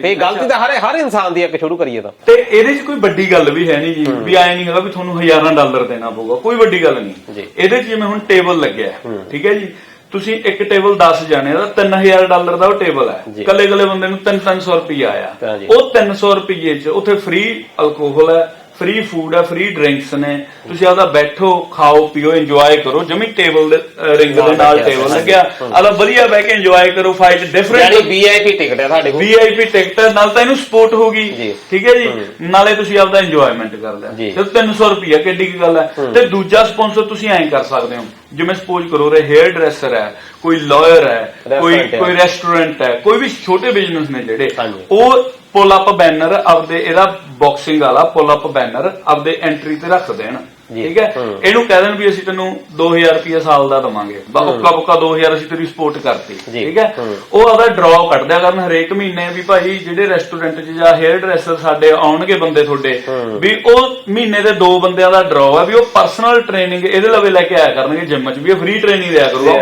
ਇਹ ਗਲਤੀ ਤਾਂ ਹਰ ਇਨਸਾਨ ਦੀ ਇੱਕ ਸ਼ੁਰੂ ਕਰੀਏ ਤਾਂ। ਤੇ ਇਹਦੇ 'ਚ ਕੋਈ ਵੱਡੀ ਗੱਲ ਵੀ ਹੈ ਨਹੀਂ ਜੀ, ਵੀ ਐ ਨਹੀਂ ਹੈਗਾ ਵੀ ਤੁਹਾਨੂੰ $1000 ਦੇਣਾ ਪਊਗਾ, ਕੋਈ ਵੱਡੀ ਗੱਲ ਨਹੀਂ। ਇਹਦੇ 'ਚ ਜਿਵੇਂ ਹੁਣ ਟੇਬਲ ਲੱਗਿਆ, ਠੀਕ ਹੈ ਜੀ, ਤੁਸੀਂ ਇੱਕ ਟੇਬਲ 10 ਜਾਣੇ ਦਾ $3000 ਦਾ ਉਹ ਟੇਬਲ ਹੈ, ਕੱਲੇ ਬੰਦੇ ਨੂੰ 300 ਰੁਪਇਆ ਆਇਆ। ਉਹ 300 ਰੁਪਏ 'ਚ ਉੱਥੇ ਫ੍ਰੀ ਅਲਕੋਹਲ ਹੈ, ਫ੍ਰੀ ਫੂਡ ਹੈ, ਫ੍ਰੀ ਡਰਿੰਕਸ ਨੇ, ਤੁਸੀਂ ਆਪਦਾ ਬੈਠੋ, ਖਾਓ ਪੀਓ, ਇੰਜੋਏ ਕਰੋ। ਜਮੀ ਟੇਬਲ ਦੇ ਰਿੰਗ ਦੇ ਨਾਲ ਟੇਬਲ ਲੱਗਿਆ, ਆਪਦਾ ਵਧੀਆ ਬਹਿ ਕੇ ਇੰਜੋਏ ਕਰੋ। ਫਾਈਟ ਡਿਫਰੈਂਟ VIP ਟਿਕਟ ਹੈ ਤੁਹਾਡੇ ਕੋਲ, VIP ਟਿਕਟ ਨਾਲ ਤਾਂ ਇਹਨੂੰ ਸਪੋਰਟ ਹੋਗੀ। ਠੀਕ ਹੈ ਜੀ, ਨਾਲੇ ਤੁਸੀਂ ਆਪਦਾ ਇੰਜੋਇਮੈਂਟ ਕਰ ਲਿਆ। ਤੇ 300 ਰੁਪਇਆ ਕਿੱਡੀ ਕੀ ਗੱਲ ਹੈ। ਤੇ ਦੂਜਾ ਸਪਾਂਸਰ ਤੁਸੀਂ ਐਂ ਕਰ ਸਕਦੇ ਹੋ, ਜਿਵੇਂ ਸਪੋਜ਼ ਕਰੋ ਰੇ ਹੇਅਰ ਡਰੈਸਰ ਹੈ, ਕੋਈ ਲਾਇਰ ਹੈ, ਕੋਈ ਰੈਸਟੋਰੈਂਟ ਹੈ, ਕੋਈ ਵੀ ਛੋਟੇ ਬਿਜ਼ਨਸ ਨੇ ਜਿਹੜੇ, ਉਹ ਪੁੱਲ ਅਪ ਬੈਨਰ ਆਪਦੇ, ਇਹਦਾ ਬਾਕਸਿੰਗ ਵਾਲਾ ਪੁੱਲ ਅਪ ਬੈਨਰ ਆਪਦੇ ਐਂਟਰੀ ਤੇ ਰੱਖ ਦੇਣ। ਠੀਕ ਹੈ, ਇਹਨੂੰ ਕਹਿ ਦੇਣ ਵੀ ਅਸੀਂ ਤੈਨੂੰ $2000 ਸਾਲ ਦਾ ਦਵਾਂਗੇ, ਉੱਕਾ 2000 ਅਸੀਂ ਤੇਰੀ ਸਪੋਰਟ ਕਰਤੀ। ਠੀਕ ਹੈ, ਉਹ ਆਪਦਾ ਡਰਾਅ ਕੱਢਦਿਆ ਕਰਨ ਹਰੇਕ ਮਹੀਨੇ, ਵੀ ਭਾਈ ਜਿਹੜੇ ਰੈਸਟੋਰੈਂਟ 'ਚ ਜਾਂ ਹੇਅਰ ਡਰੈਸਰ ਸਾਡੇ ਆਉਣਗੇ ਬੰਦੇ ਤੁਹਾਡੇ, ਵੀ ਉਹ ਮਹੀਨੇ ਦੇ 2 ਬੰਦਿਆਂ ਦਾ ਡਰਾਅ ਹੈ, ਵੀ ਉਹ ਪਰਸਨਲ ਟ੍ਰੇਨਿੰਗ ਇਹਦੇ ਲਵੇ ਲੈ ਕੇ ਆਇਆ ਕਰਨਗੇ ਜਿਮ 'ਚ, ਵੀ ਇਹ ਫ੍ਰੀ ਟ੍ਰੇਨਿੰਗ ਦਿਆ ਕਰੂਗਾ।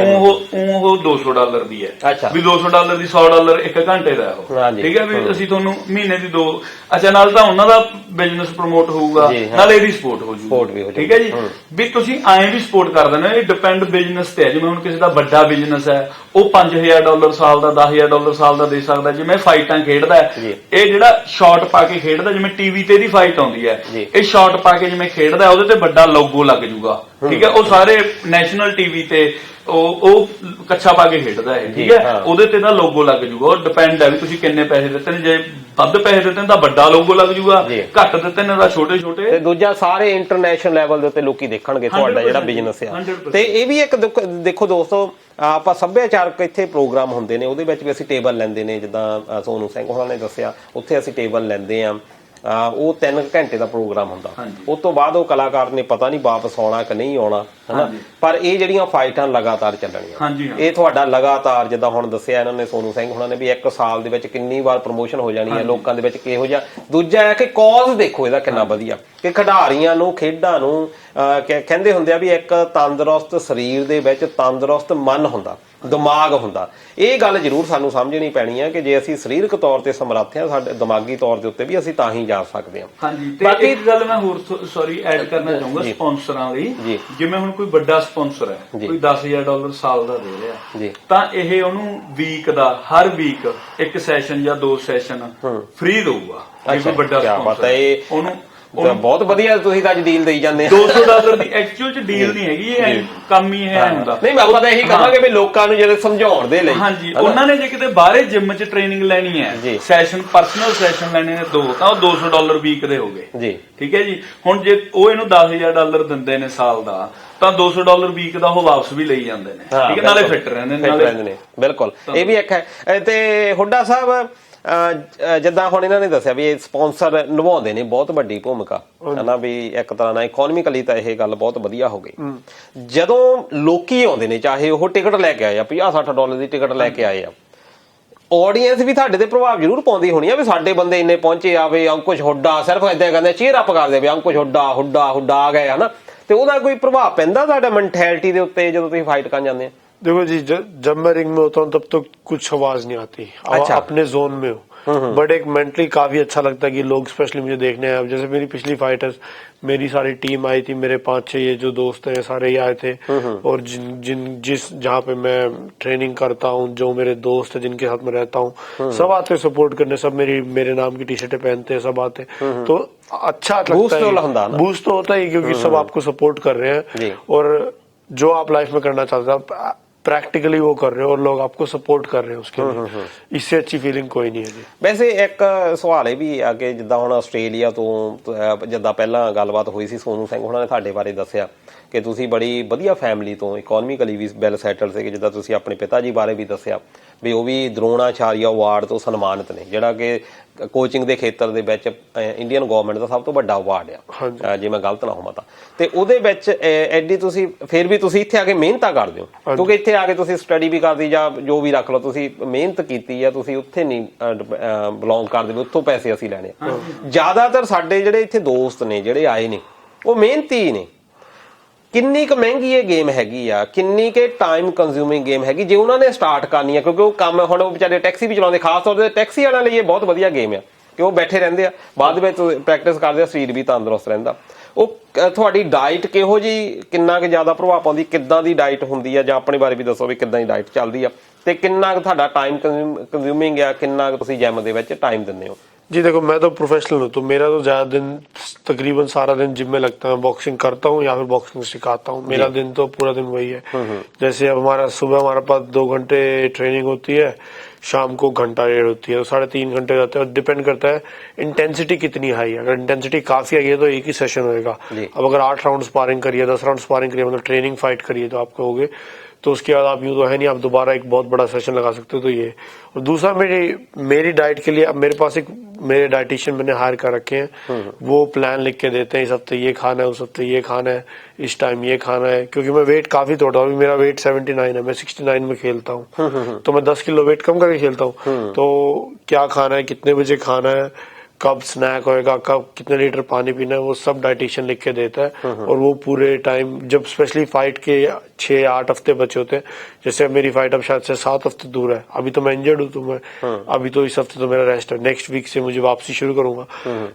ਉਹ $200 ਦੀ ਹੈ, ਵੀ $200 ਦੀ $100 1 ਘੰਟੇ ਦਾ ਉਹ। ਠੀਕ ਹੈ, ਵੀ ਅਸੀਂ ਤੁਹਾਨੂੰ ਮਹੀਨੇ ਦੀ 2, ਅੱਛਾ ਨਾਲ ਤਾਂ ਉਹਨਾਂ ਦਾ ਬਿਜ਼ਨਸ ਪ੍ਰਮੋਟ ਹੋਊਗਾ, ਨਾਲ ਇਹਦੀ ਸਪੋਰਟ ਹੋ ਜੂਗੀ। ਠੀਕ ਹੈ ਜੀ ਵੀ ਤੁਸੀਂ ਐਂ ਵੀ ਸਪੋਰਟ ਕਰ ਦਿੰਦੇ ਹੋ। ਇਹ ਡਿਪੈਂਡ ਬਿਜ਼ਨਸ ਤੇ ਹੈ। ਜਿਵੇਂ ਹੁਣ ਕਿਸੇ ਦਾ ਵੱਡਾ ਬਿਜ਼ਨਸ ਹੈ ਉਹ $5000 ਸਾਲ ਦਾ $10000 ਸਾਲ ਦਾ ਦੇ ਸਕਦਾ। ਜਿਵੇਂ ਫਾਈਟਾਂ ਖੇਡਦਾ ਹੈ, ਇਹ ਜਿਹੜਾ ਸ਼ਾਟ ਪਾ ਕੇ ਖੇਡਦਾ, ਜਿਵੇਂ ਟੀਵੀ ਤੇ ਦੀ ਫਾਈਟ ਆਉਂਦੀ ਹੈ, ਇਹ ਸ਼ਾਟ ਪਾ ਕੇ ਜਿਵੇਂ ਖੇਡਦਾ ਉਹਦੇ ਤੇ ਵੱਡਾ ਲੋਗੋ ਲੱਗ ਜੂਗਾ, ਠੀਕ ਹੈ। ਉਹ ਸਾਰੇ ਨੈਸ਼ਨਲ ਟੀਵੀ ਤੇ ਉਹ ਕੱਛਾ ਪਾ ਕੇ ਖੇਡਦਾ ਹੈ, ਠੀਕ ਹੈ, ਉਹਦੇ ਤੇ ਦਾ ਲੋਗੋ ਲੱਗ ਜੂਗਾ। ਉਹ ਡਿਪੈਂਡ ਹੈ ਵੀ ਤੁਸੀਂ ਕਿੰਨੇ ਪੈਸੇ ਦਿੱਤੇ ਨੇ। ਜੇ ਵੱਧ ਪੈਸੇ ਦਿੱਤੇ ਨੇ ਤਾਂ ਵੱਡਾ ਲੋਗੋ ਲੱਗ ਜੂਗਾ, ਘੱਟ ਦਿੱਤੇ ਨੇ ਤਾਂ ਛੋਟੇ ਛੋਟੇ। ਤੇ ਦੂਜਾ ਸਾਰੇ ਇੰਟਰਨੈਸ਼ਨਲ ਲੈਵਲ ਦੇ ਉੱਤੇ ਲੋਕੀ ਦੇਖਣਗੇ ਤੁਹਾਡਾ ਜਿਹੜਾ ਬਿਜ਼ਨਸ ਆ। ਤੇ ਇਹ ਵੀ ਇੱਕ ਦੇਖੋ ਦੋਸਤੋ, ਆਪਾਂ ਸੱਭਿਆਚਾਰਕ ਇੱਥੇ ਪ੍ਰੋਗਰਾਮ ਹੁੰਦੇ ਨੇ, ਉਹਦੇ ਵਿੱਚ ਵੀ ਅਸੀਂ ਟੇਬਲ ਲੈਂਦੇ ਨੇ। ਜਿੱਦਾਂ ਸੋਨੂ ਸਿੰਘ ਹੋਰਾਂ ਨੇ ਦੱਸਿਆ, ਉੱਥੇ ਅਸੀਂ ਟੇਬਲ ਲੈਂਦੇ ਆ। ਉਹ 3 ਘੰਟੇ ਦਾ ਪ੍ਰੋਗਰਾਮ ਹੁੰਦਾ। ਉਸ ਤੋਂ ਬਾਅਦ ਉਹ ਕਲਾਕਾਰ ਨੇ ਪਤਾ ਨਹੀਂ ਵਾਪਸ ਆਉਣਾ ਕਿ ਨਹੀਂ ਆਉਣਾ, ਹਨਾ। ਪਰ ਇਹ ਜਿਹੜੀਆਂ ਫਾਈਟਾਂ ਲਗਾਤਾਰ ਚੱਲਣੀਆਂ, ਇਹ ਤੁਹਾਡਾ ਲਗਾਤਾਰ, ਜਿੱਦਾਂ ਹੁਣ ਦੱਸਿਆ ਇਹਨਾਂ ਨੇ, ਸੋਨੂ ਸਿੰਘ ਹੋਰਾਂ ਨੇ ਵੀ 1 ਸਾਲ ਦੇ ਵਿੱਚ ਕਿੰਨੀ ਵਾਰ ਪ੍ਰਮੋਸ਼ਨ ਹੋ ਜਾਣੀ ਹੈ, ਲੋਕਾਂ ਦੇ ਵਿੱਚ ਕਿਹੋ ਜਿਹਾ। ਦੂਜਾ ਹੈ ਕਿ ਕੌਜ਼ ਦੇਖੋ ਇਹਦਾ ਕਿੰਨਾ ਵਧੀਆ, ਕਿ ਖਿਡਾਰੀਆਂ ਨੂੰ, ਖੇਡਾਂ ਨੂੰ ਕਹਿੰਦੇ ਹੁੰਦੇ ਆ ਵੀ ਇੱਕ ਤੰਦਰੁਸਤ ਸਰੀਰ ਦੇ ਵਿੱਚ ਤੰਦਰੁਸਤ ਮਨ ਹੁੰਦਾ, ਦਿਮਾਗ ਹੁੰਦਾ। ਇਹ ਗੱਲ ਜ਼ਰੂਰ ਸਾਨੂੰ ਸਮਝਣੀ ਪੈਣੀ ਹੈ ਕਿ ਜੇ ਅਸੀਂ ਸਰੀਰਕ ਤੌਰ ਤੇ ਸਮਰੱਥ ਹਾਂ, ਸਾਡੇ ਦਿਮਾਗੀ ਤੌਰ ਦੇ ਉੱਤੇ ਵੀ ਅਸੀਂ ਤਾਂ ਹੀ ਜਾ ਸਕਦੇ ਹਾਂ। ਹਾਂਜੀ, ਤੇ ਇੱਕ ਗੱਲ ਮੈਂ ਹੋਰ ਸੌਰੀ ਐਡ ਕਰਨਾ ਚਾਹੂੰਗਾ ਸਪਾਂਸਰਾਂ ਲਈ। ਜਿਵੇਂ ਹੁਣ ਕੋਈ ਵੱਡਾ ਸਪਾਂਸਰ ਹੈ, ਕੋਈ $10000 ਸਾਲ ਦਾ ਦੇ ਰਿਹਾ, ਤਾਂ ਇਹ ਉਹਨੂੰ ਵੀਕ ਦਾ, ਹਰ ਵੀਕ 1 ਸੈਸ਼ਨ ਜਾਂ 2 ਸੈਸ਼ਨ ਫ੍ਰੀ ਦਊਗਾ। ਇਹ ਵੱਡਾ ਸਪਾਂਸਰ ਹੈ, ਉਹਨੂੰ ਬਹੁਤ ਵਧੀਆ ਤੁਸੀਂ ਤਾਂ ਅੱਜ ਡੀਲ ਦੇਈ ਜਾਂਦੇ ਆ। $200 ਦੀ ਐਕਚੁਅਲ ਚ ਡੀਲ ਨਹੀਂ ਹੈਗੀ, ਇਹ ਕੰਮ ਹੀ ਹੈ ਹੁੰਦਾ। ਨਹੀਂ, ਆਪਾਂ ਤਾਂ ਇਹੀ ਕਹਾਂਗੇ ਵੀ ਲੋਕਾਂ ਨੂੰ ਜਿਹੜੇ ਸਮਝਾਉਣ ਦੇ ਲਈ, ਹਾਂਜੀ, ਉਹਨਾਂ ਨੇ ਜੇ ਕਿਤੇ ਬਾਹਰੇ ਜਿਮ ਚ ਟ੍ਰੇਨਿੰਗ ਲੈਣੀ ਹੈ, ਸੈਸ਼ਨ, ਪਰਸਨਲ ਸੈਸ਼ਨ ਲੈਣੇ ਨੇ 2, ਤਾਂ ਉਹ $200 ਵੀਕ ਦੇ ਹੋ ਗਏ ਜੀ, ਠੀਕ ਹੈ ਜੀ। ਹੁਣ ਜੇ ਉਹ ਇਹਨੂੰ $10000 ਦਿੰਦੇ ਨੇ ਸਾਲ ਦਾ, ਤਾਂ $200 ਵੀਕ ਦਾ ਉਹ ਵਾਪਸ ਵੀ ਲਈ ਜਾਂਦੇ ਨੇ, ਠੀਕ ਹੈ, ਨਾਲੇ ਫਿੱਟ ਰਹਿੰਦੇ ਨੇ। ਬਿਲਕੁਲ, ਇਹ ਵੀ ਇੱਕ ਹੈ। ਤੇ ਹੁੱਡਾ ਸਾਹਿਬ, ਜਿੱਦਾਂ ਹੁਣ ਇਹਨਾਂ ਨੇ ਦੱਸਿਆ ਵੀ ਇਹ ਸਪਾਂਸਰ ਨਿਭਾਉਂਦੇ ਨੇ ਬਹੁਤ ਵੱਡੀ ਭੂਮਿਕਾ, ਹਨਾ, ਵੀ ਇੱਕ ਤਰ੍ਹਾਂ ਨਾਲ ਇਕਨੋਮਿਕਲੀ ਤਾਂ ਇਹ ਗੱਲ ਬਹੁਤ ਵਧੀਆ ਹੋ ਗਈ। ਜਦੋਂ ਲੋਕੀ ਆਉਂਦੇ ਨੇ, ਚਾਹੇ ਉਹ ਟਿਕਟ ਲੈ ਕੇ ਆਏ ਆ, $50-60 ਦੀ ਟਿਕਟ ਲੈ ਕੇ ਆਏ ਆ, ਆਡੀਅנס ਵੀ ਤੁਹਾਡੇ ਤੇ ਪ੍ਰਭਾਵ ਜ਼ਰੂਰ ਪਾਉਂਦੀ ਹੋਣੀ ਆ ਵੀ ਸਾਡੇ ਬੰਦੇ ਇੰਨੇ ਪਹੁੰਚੇ ਆ, ਵੀ ਅੰਕੁਸ਼ ਹੁੱਡਾ ਸਿਰਫ ਏਦਾਂ ਕਹਿੰਦੇ ਚੀਅਰ ਅਪ ਕਰਦੇ ਵੀ ਅੰਕੁਸ਼ ਹੁੱਡਾ ਆ ਗਏ, ਹਨਾ। ਤੇ ਉਹਦਾ ਕੋਈ ਪ੍ਰਭਾਵ ਪੈਂਦਾ ਤੁਹਾਡਾ ਮੈਂਟੈਲਿਟੀ ਦੇ ਉੱਤੇ ਜਦੋਂ ਤੁਸੀਂ फाइट ਕਰਨ ਜਾਂਦੇ ਆ? देखो जी, जब मैं रिंग में होता हूँ तब तो कुछ आवाज नहीं आती। अच्छा। अपने जोन में हो, बट एक मेंटली काफी अच्छा लगता है कि लोग स्पेशली मुझे देखने आए। जैसे मेरी पिछली फाइट है, मेरी सारी टीम आई थी, मेरे 5-6 ये जो दोस्त हैं सारे ही आए थे, और जहाँ पे मैं ट्रेनिंग करता हूँ, जो मेरे दोस्त है जिनके साथ मैं रहता हूँ, सब आते सपोर्ट करने, सब मेरे नाम की टी-शर्टें पहनते हैं, सब आते। तो अच्छा लगता है, बूस्ट तो होता ही, क्योंकि सब आपको सपोर्ट कर रहे हैं, और जो आप लाइफ में करना चाहते हैं प्रैक्टिकली वो कर रहे हो, और लोग आपको सपोर्ट कर रहे हैं उसके लिए। इससे अच्छी फीलिंग कोई नहीं है जी। ਵੈਸੇ ਇੱਕ ਸਵਾਲ ਇਹ ਵੀ ਆ ਕਿ ਜਿੱਦਾਂ ਹੁਣ ਆਸਟ੍ਰੇਲੀਆ ਤੋਂ, ਜਿੱਦਾਂ ਪਹਿਲਾਂ ਗੱਲਬਾਤ ਹੋਈ ਸੀ, ਸੋਨੂ ਸਿੰਘ ਉਹਨਾਂ ਨੇ ਤੁਹਾਡੇ ਬਾਰੇ ਦੱਸਿਆ ਕਿ ਤੁਸੀਂ ਬੜੀ ਵਧੀਆ ਫੈਮਿਲੀ ਤੋਂ, ਇਕਨੋਮਿਕਲੀ ਵੀ ਵੈਲ ਸੈਟਲ ਸੀਗੇ। ਜਿੱਦਾਂ ਤੁਸੀਂ ਆਪਣੇ ਪਿਤਾ ਜੀ ਬਾਰੇ ਵੀ ਦੱਸਿਆ ਵੀ ਉਹ ਵੀ ਦਰੋਣਾਚਾਰੀਆ ਅਵਾਰਡ ਤੋਂ ਸਨਮਾਨਿਤ ਨੇ, ਜਿਹੜਾ ਕਿ ਕੋਚਿੰਗ ਦੇ ਖੇਤਰ ਦੇ ਵਿੱਚ ਇੰਡੀਅਨ ਗਵਰਨਮੈਂਟ ਦਾ ਸਭ ਤੋਂ ਵੱਡਾ ਅਵਾਰਡ ਆ, ਜੇ ਮੈਂ ਗਲਤ ਨਾ ਹੋਵਾਂ ਤਾਂ। ਤੇ ਉਹਦੇ ਵਿੱਚ ਐਡੀ ਤੁਸੀਂ ਫਿਰ ਵੀ ਤੁਸੀਂ ਇੱਥੇ ਆ ਕੇ ਮਿਹਨਤਾਂ ਕਰਦੇ ਹੋ, ਕਿਉਂਕਿ ਇੱਥੇ ਆ ਕੇ ਤੁਸੀਂ ਸਟੱਡੀ ਵੀ ਕਰਦੀ ਜਾਂ ਜੋ ਵੀ ਰੱਖ ਲਓ, ਤੁਸੀਂ ਮਿਹਨਤ ਕੀਤੀ ਆ, ਤੁਸੀਂ ਉੱਥੇ ਨਹੀਂ ਬਿਲੋਂਗ ਕਰਦੇ ਵੀ ਉੱਥੋਂ ਪੈਸੇ ਅਸੀਂ ਲੈਣੇ। ਜ਼ਿਆਦਾਤਰ ਸਾਡੇ ਜਿਹੜੇ ਇੱਥੇ ਦੋਸਤ ਨੇ ਜਿਹੜੇ ਆਏ ਨੇ, ਉਹ ਮਿਹਨਤੀ ਨੇ। ਕਿੰਨੀ ਕੁ ਮਹਿੰਗੀ ਇਹ ਗੇਮ ਹੈਗੀ ਆ, ਕਿੰਨੀ ਕਿ ਟਾਈਮ ਕੰਜ਼ਿਊਮਿੰਗ ਗੇਮ ਹੈਗੀ ਜੇ ਉਹਨਾਂ ਨੇ ਸਟਾਰਟ ਕਰਨੀ ਆ, ਕਿਉਂਕਿ ਉਹ ਕੰਮ ਹੁਣ ਉਹ ਵਿਚਾਰੇ ਟੈਕਸੀ ਵੀ ਚਲਾਉਂਦੇ, ਖਾਸ ਤੌਰ ਤੇ ਟੈਕਸੀ ਵਾਲਿਆਂ ਲਈ ਇਹ ਬਹੁਤ ਵਧੀਆ ਗੇਮ ਆ ਕਿ ਉਹ ਬੈਠੇ ਰਹਿੰਦੇ ਆ, ਬਾਅਦ ਵਿੱਚ ਪ੍ਰੈਕਟਿਸ ਕਰਦੇ ਆ, ਸਰੀਰ ਵੀ ਤੰਦਰੁਸਤ ਰਹਿੰਦਾ। ਉਹ ਤੁਹਾਡੀ ਡਾਈਟ ਕਿਹੋ ਜੀ, ਕਿੰਨਾ ਕੁ ਜ਼ਿਆਦਾ ਪ੍ਰਭਾਵ ਪਾਉਂਦੀ, ਕਿੱਦਾਂ ਦੀ ਡਾਈਟ ਹੁੰਦੀ ਆ, ਜਾਂ ਆਪਣੇ ਬਾਰੇ ਵੀ ਦੱਸੋ ਵੀ ਕਿੱਦਾਂ ਦੀ ਡਾਈਟ ਚੱਲਦੀ ਆ, ਤੇ ਕਿੰਨਾ ਕੁ ਤੁਹਾਡਾ ਟਾਈਮ ਕੰਜ਼ਿਊਮਿੰਗ ਆ, ਕਿੰਨਾ ਕੁ ਤੁਸੀਂ ਜਿਮ ਦੇ ਵਿੱਚ ਟਾਈਮ ਦਿੰਦੇ ਹੋ? जी देखो, मैं तो प्रोफेशनल हूँ, तो मेरा तो ज्यादा दिन, तकरीबन सारा दिन जिम में लगता है। बॉक्सिंग करता हूँ या फिर बॉक्सिंग सिखाता हूँ, मेरा दिन तो पूरा दिन वही है। जैसे अब सुबह हमारे पास 2 घंटे ट्रेनिंग होती है, शाम को 1 घंटा 1.5 होती है, तो 3.5 घंटे जाते हैं। और डिपेंड करता है इंटेंसिटी कितनी हाई है। अगर इंटेंसिटी काफी आई है तो एक ही सेशन होगा। अब अगर 8 राउंड स्पारिंग करिए, 10 राउंड स्पारिंग करिए, मतलब ट्रेनिंग फाइट करिए, तो आप कहोगे तो उसके बाद आप यूं तो है नहीं, आप दोबारा एक बहुत बड़ा सेशन लगा सकते हो। तो ये, और दूसरा मेरी डाइट के लिए अब मेरे पास मेरे डाइटिशियन मैंने हायर कर रखे हैं, वो प्लान लिख के देते हैं, इस हफ्ते ये खाना है, उस हफ्ते ये खाना है, इस टाइम ये खाना है। क्योंकि मैं वेट काफी तोड़ा हूँ, मेरा वेट 79 है, मैं 69 में खेलता हूँ, तो मैं 10 किलो वेट कम करके खेलता हूँ। तो क्या खाना है, कितने बजे खाना है, कब स्नैक होएगा, कब कितने लीटर पानी पीना है, वो सब डाइटिशियन लिख के देता है। और वो पूरे टाइम, जब स्पेशली फाइट के 6-8 हफ्ते बचे होते हैं, जैसे अब मेरी फाइट अब शायद से 7 हफ्ते दूर है, अभी तो मैं इंजर्ड हूँ, तो मैं अभी तो इस हफ्ते तो मेरा रेस्ट है, नेक्स्ट वीक से मुझे वापसी शुरू करूंगा,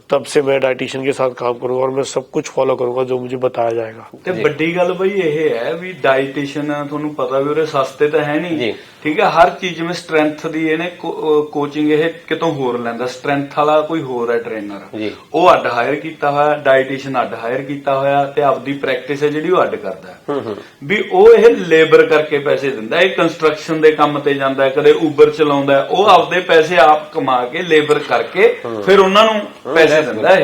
तब से मैं डाइटिशियन के साथ काम करूंगा और मैं सब कुछ फॉलो करूंगा जो मुझे बताया जाएगा। ਤੇ ਵੱਡੀ ਗੱਲ ਬਈ ਇਹ ਹੈ ਵੀ ਡਾਈਟੀਸ਼ੀਅਨ ਤੁਹਾਨੂੰ ਪਤਾ ਵੀ ਉਹਦੇ ਸਸਤੇ ਤਾਂ ਹੈ ਨਹੀਂ, ਠੀਕ ਹੈ। ਹਰ ਚੀਜ਼ ਜਿਵੇਂ ਸਟਰੈਂਥ ਦੀ ਇਹਨੇ ਕੋਚਿੰਗ ਇਹ ਕਿਤੋਂ ਹੋਰ ਲੈਂਦਾ, ਸਟਰੈਂਥ ਵਾਲਾ ਕੋਈ ਹੋਰ ਹੈ ਟ੍ਰੇਨਰ, ਉਹ ਅੱਡ ਹਾਇਰ ਕੀਤਾ ਹੋਇਆ, ਡਾਈਟੀਸ਼ੀਅਨ ਅੱਡ ਹਾਇਰ ਕੀਤਾ ਹੋਇਆ, ਤੇ ਆਪਦੀ ਪ੍ਰੈਕਟਿਸ ਹੈ ਜਿਹੜੀ ਉਹ ਅੱਡ ਕਰਦਾ ਵੀ ਉਹ ਇਹ ਲੇਬਰ ਕਰਕੇ ਪੈਸੇ ਦਿੰਦਾ। ਇਹ ਕੰਸਟਰਕਸ਼ਨ ਦੇ ਕੰਮ ਤੇ ਜਾਂਦਾ, ਕਦੇ ਉਬਰ ਚਲਾਉਂਦਾ, ਉਹ ਆਪਦੇ ਪੈਸੇ ਆਪ ਕਮਾ ਕੇ ਲੇਬਰ ਕਰਕੇ ਫਿਰ ਉਹਨਾਂ ਨੂੰ ਪੈਸੇ ਦਿੰਦਾ।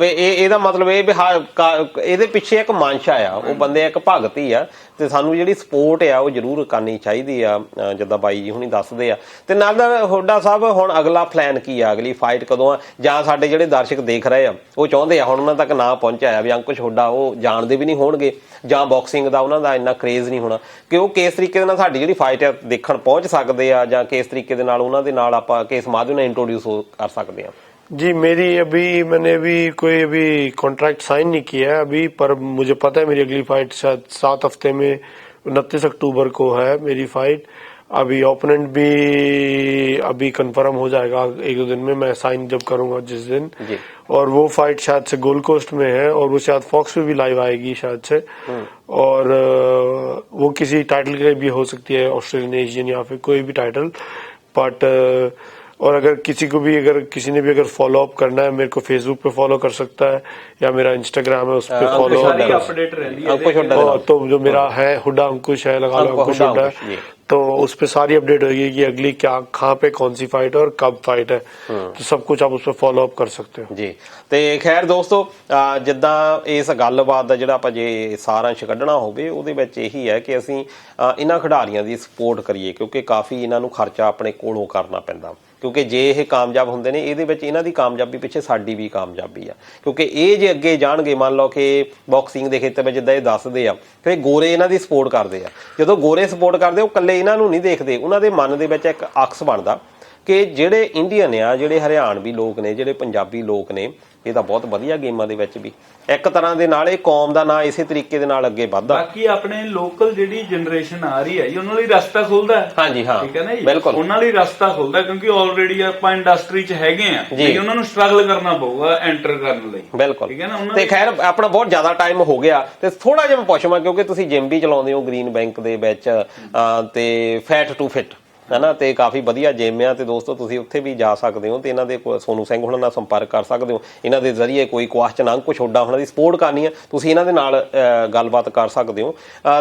ਇਹਦਾ ਮਤਲਬ ਇਹ ਵੀ ਇਹਦੇ ਪਿੱਛੇ ਇੱਕ ਮਨਸ਼ਾ ਆ, ਉਹ ਬੰਦੇ ਇੱਕ ਭਗਤ ਹੀ ਆ, ਤੇ ਸਾਨੂੰ ਜਿਹੜੀ ਸਪੋਰਟ ਆ ਉਹ ਜ਼ਰੂਰ ਕਰਨੀ ਚਾਹੀਦੀ ਆ, ਜਿੱਦਾਂ ਬਾਈ ਜੀ ਹੁਣੀ ਦੱਸਦੇ ਆ। ਤੇ ਨਾਲ ਹੁੱਡਾ ਸਾਹਿਬ, ਹੁਣ ਅਗਲਾ ਪਲਾਨ ਕੀ ਆ, ਅਗਲੀ ਫਾਈਟ ਕਦੋਂ ਆ, ਜਾਂ ਸਾਡੇ ਜਿਹੜੇ ਦਰਸ਼ਕ ਦੇਖ ਰਹੇ ਆ ਉਹ ਚਾਹੁੰਦੇ ਆ, ਹੁਣ ਉਹਨਾਂ ਤੱਕ ਨਾ ਪਹੁੰਚਿਆ ਵੀ ਅੰਕੁਸ਼ ਹੁੱਡਾ, ਉਹ ਜਾਣਦੇ ਵੀ ਨਹੀਂ ਹੋਣਗੇ, ਜਾਂ ਬਾਕਸਿੰਗ ਦਾ ਉਹਨਾਂ ਦਾ ਇੰਨਾ ਕਰੇਜ਼ ਨਹੀਂ ਹੋਣਾ, ਕਿ ਉਹ ਕਿਸ ਤਰੀਕੇ ਦੇ ਨਾਲ ਸਾਡੀ ਜਿਹੜੀ ਫਾਈਟ ਆ ਦੇਖਣ ਪਹੁੰਚ ਸਕਦੇ ਆ, ਜਾਂ ਕਿਸ ਤਰੀਕੇ ਦੇ ਨਾਲ ਉਹਨਾਂ ਦੇ ਨਾਲ ਆਪਾਂ ਕਿਸ ਮਾਧਿਅਮ ਨਾਲ इंट्रोड्यूस कर सकते हैं। जी मैंने कोई कॉन्ट्रैक्ट साइन नहीं किया है अभी, पर मुझे पता है मेरी अगली फाइट शायद 7 हफ्ते में 29 अक्टूबर को है मेरी फाइट। अभी ओपोनेंट भी अभी कंफर्म हो जाएगा 1-2 दिन में, मैं साइन जब करूंगा जिस दिन, और वो फाइट शायद से गोल्ड कोस्ट में है, और वो शायद फॉक्स पे भी लाइव आएगी शायद से, और वो किसी टाइटल के लिए भी हो सकती है, ऑस्ट्रेलियन, एशियन या फिर कोई भी टाइटल। बट और अगर किसी ने भी अगर फॉलो अप करना है, मेरे को फेसबुक पे फॉलो कर सकता है, या मेरा इंस्टाग्राम है उस पे फॉलो अपडेट रहती है। तो जो मेरा है हुड्डा अंकुश है, लगा लो अंकुश हुड्डा, तो उस पे सारी अपडेट होगी कि अगली कहाँ पे कौन सी फाइट है और कब फाइट है, तो सब कुछ आप उस पर फॉलो अप कर सकते हो जी। ਤੇ ਖੈਰ ਦੋਸਤੋ, ਜਿੱਦਾਂ ਇਸ ਗੱਲਬਾਤ ਦਾ ਜਿਹੜਾ ਆਪਾਂ ਜੇ ਸਾਰਾਂਸ਼ ਕੱਢਣਾ ਹੋਵੇ, ਉਹਦੇ ਵਿੱਚ ਇਹੀ ਹੈ ਕਿ ਅਸੀਂ ਇਹਨਾਂ ਖਿਡਾਰੀਆਂ ਦੀ ਸਪੋਰਟ ਕਰੀਏ, ਕਿਉਂਕਿ ਕਾਫੀ ਇਹਨਾਂ ਨੂੰ ਖਰਚਾ ਆਪਣੇ ਕੋਲੋਂ ਕਰਨਾ ਪੈਂਦਾ, ਕਿਉਂਕਿ ਜੇ ਇਹ ਕਾਮਯਾਬ ਹੁੰਦੇ ਨੇ, ਇਹਦੇ ਵਿੱਚ ਇਹਨਾਂ ਦੀ ਕਾਮਯਾਬੀ ਪਿੱਛੇ ਸਾਡੀ ਵੀ ਕਾਮਯਾਬੀ ਆ, ਕਿਉਂਕਿ ਇਹ ਜੇ ਅੱਗੇ ਜਾਣਗੇ, ਮੰਨ ਲਓ ਕਿ ਬਾਕਸਿੰਗ ਦੇ ਖੇਤਰ ਵਿੱਚ ਜਿੱਦਾਂ ਇਹ ਦੱਸਦੇ ਆ, ਫਿਰ ਗੋਰੇ ਇਹਨਾਂ ਦੀ ਸਪੋਰਟ ਕਰਦੇ ਆ। ਜਦੋਂ ਗੋਰੇ ਸਪੋਰਟ ਕਰਦੇ, ਉਹ ਇਕੱਲੇ ਇਹਨਾਂ ਨੂੰ ਨਹੀਂ ਦੇਖਦੇ, ਉਹਨਾਂ ਦੇ ਮਨ ਦੇ ਵਿੱਚ ਇੱਕ ਅਕਸ ਬਣਦਾ ਕਿ ਜਿਹੜੇ ਇੰਡੀਅਨ ਆ, ਜਿਹੜੇ ਹਰਿਆਣਵੀ ਲੋਕ ਨੇ, ਜਿਹੜੇ ਪੰਜਾਬੀ ਲੋਕ ਨੇ, ਇਹ ਤਾਂ ਬਹੁਤ ਵਧੀਆ ਗੇਮਾਂ ਦੇ ਵਿੱਚ ਵੀ ਇੱਕ ਤਰ੍ਹਾਂ ਦੇ ਨਾਲ ਇਹ ਕੌਮ ਦਾ ਨਾਂ ਇਸੇ ਤਰੀਕੇ ਦੇ ਨਾਲ ਅੱਗੇ ਵੱਧਦਾ। ਬਾਕੀ ਆਪਣੇ ਲੋਕਲ ਜਿਹੜੀ ਜਨਰੇਸ਼ਨ ਆ ਰਹੀ ਹੈ ਜੀ, ਉਹਨਾਂ ਲਈ ਰਸਤਾ ਖੁੱਲਦਾ ਹੈ। ਹਾਂਜੀ ਹਾਂ, ਠੀਕ ਹੈ ਨਾ ਜੀ, ਬਿਲਕੁਲ ਉਹਨਾਂ ਲਈ ਰਸਤਾ ਖੁੱਲਦਾ, ਕਿਉਂਕਿ ਆਲਰੇਡੀ ਆਪਾਂ ਇੰਡਸਟਰੀ 'ਚ ਹੈਗੇ ਆ ਜੀ, ਉਹਨਾਂ ਨੂੰ ਸਟਰਗਲ ਕਰਨਾ ਪਊਗਾ ਐਂਟਰ ਕਰਨ ਲਈ। ਬਿਲਕੁਲ, ਠੀਕ ਹੈ ਨਾ। ਤੇ ਖੈਰ ਆਪਣਾ ਬਹੁਤ ਜ਼ਿਆਦਾ ਟਾਈਮ ਹੋ ਗਿਆ, ਤੇ ਥੋੜਾ ਜਿਹਾ ਮੈਂ ਪੁੱਛਵਾਂ, ਕਿਉਂਕਿ ਤੁਸੀਂ ਜਿਮ ਵੀ ਚਲਾਉਂਦੇ ਹੋ ਗ੍ਰੀਨ ਬੈਂਕ ਦੇ ਵਿੱਚ, ਤੇ ਫੈਟ ਟੂ ਫਿਟ है ना, ਤੇ ਕਾਫੀ ਵਧੀਆ ਜਿਮ ਆ, ਤੇ ਦੋਸਤੋ ਤੁਸੀਂ ਉੱਥੇ ਵੀ ਜਾ ਸਕਦੇ ਹੋ, ਤੇ ਇਹਨਾਂ ਦੇ ਸੋਨੂ ਸਿੰਘ ਹੁਣਾਂ ਨਾਲ ਸੰਪਰਕ ਕਰ ਸਕਦੇ ਹੋ। ਇਹਨਾਂ ਦੇ ਜ਼ਰੀਏ ਕੋਈ ਕੁਐਸਚਨ ਅੰਕੁਸ਼ ਹੁੱਡਾ ਹੁਣਾਂ ਦੀ ਸਪੋਰਟ ਕਰਨੀ ਹੈ, ਤੁਸੀਂ ਇਹਨਾਂ ਦੇ ਨਾਲ ਗੱਲਬਾਤ ਕਰ ਸਕਦੇ ਹੋ।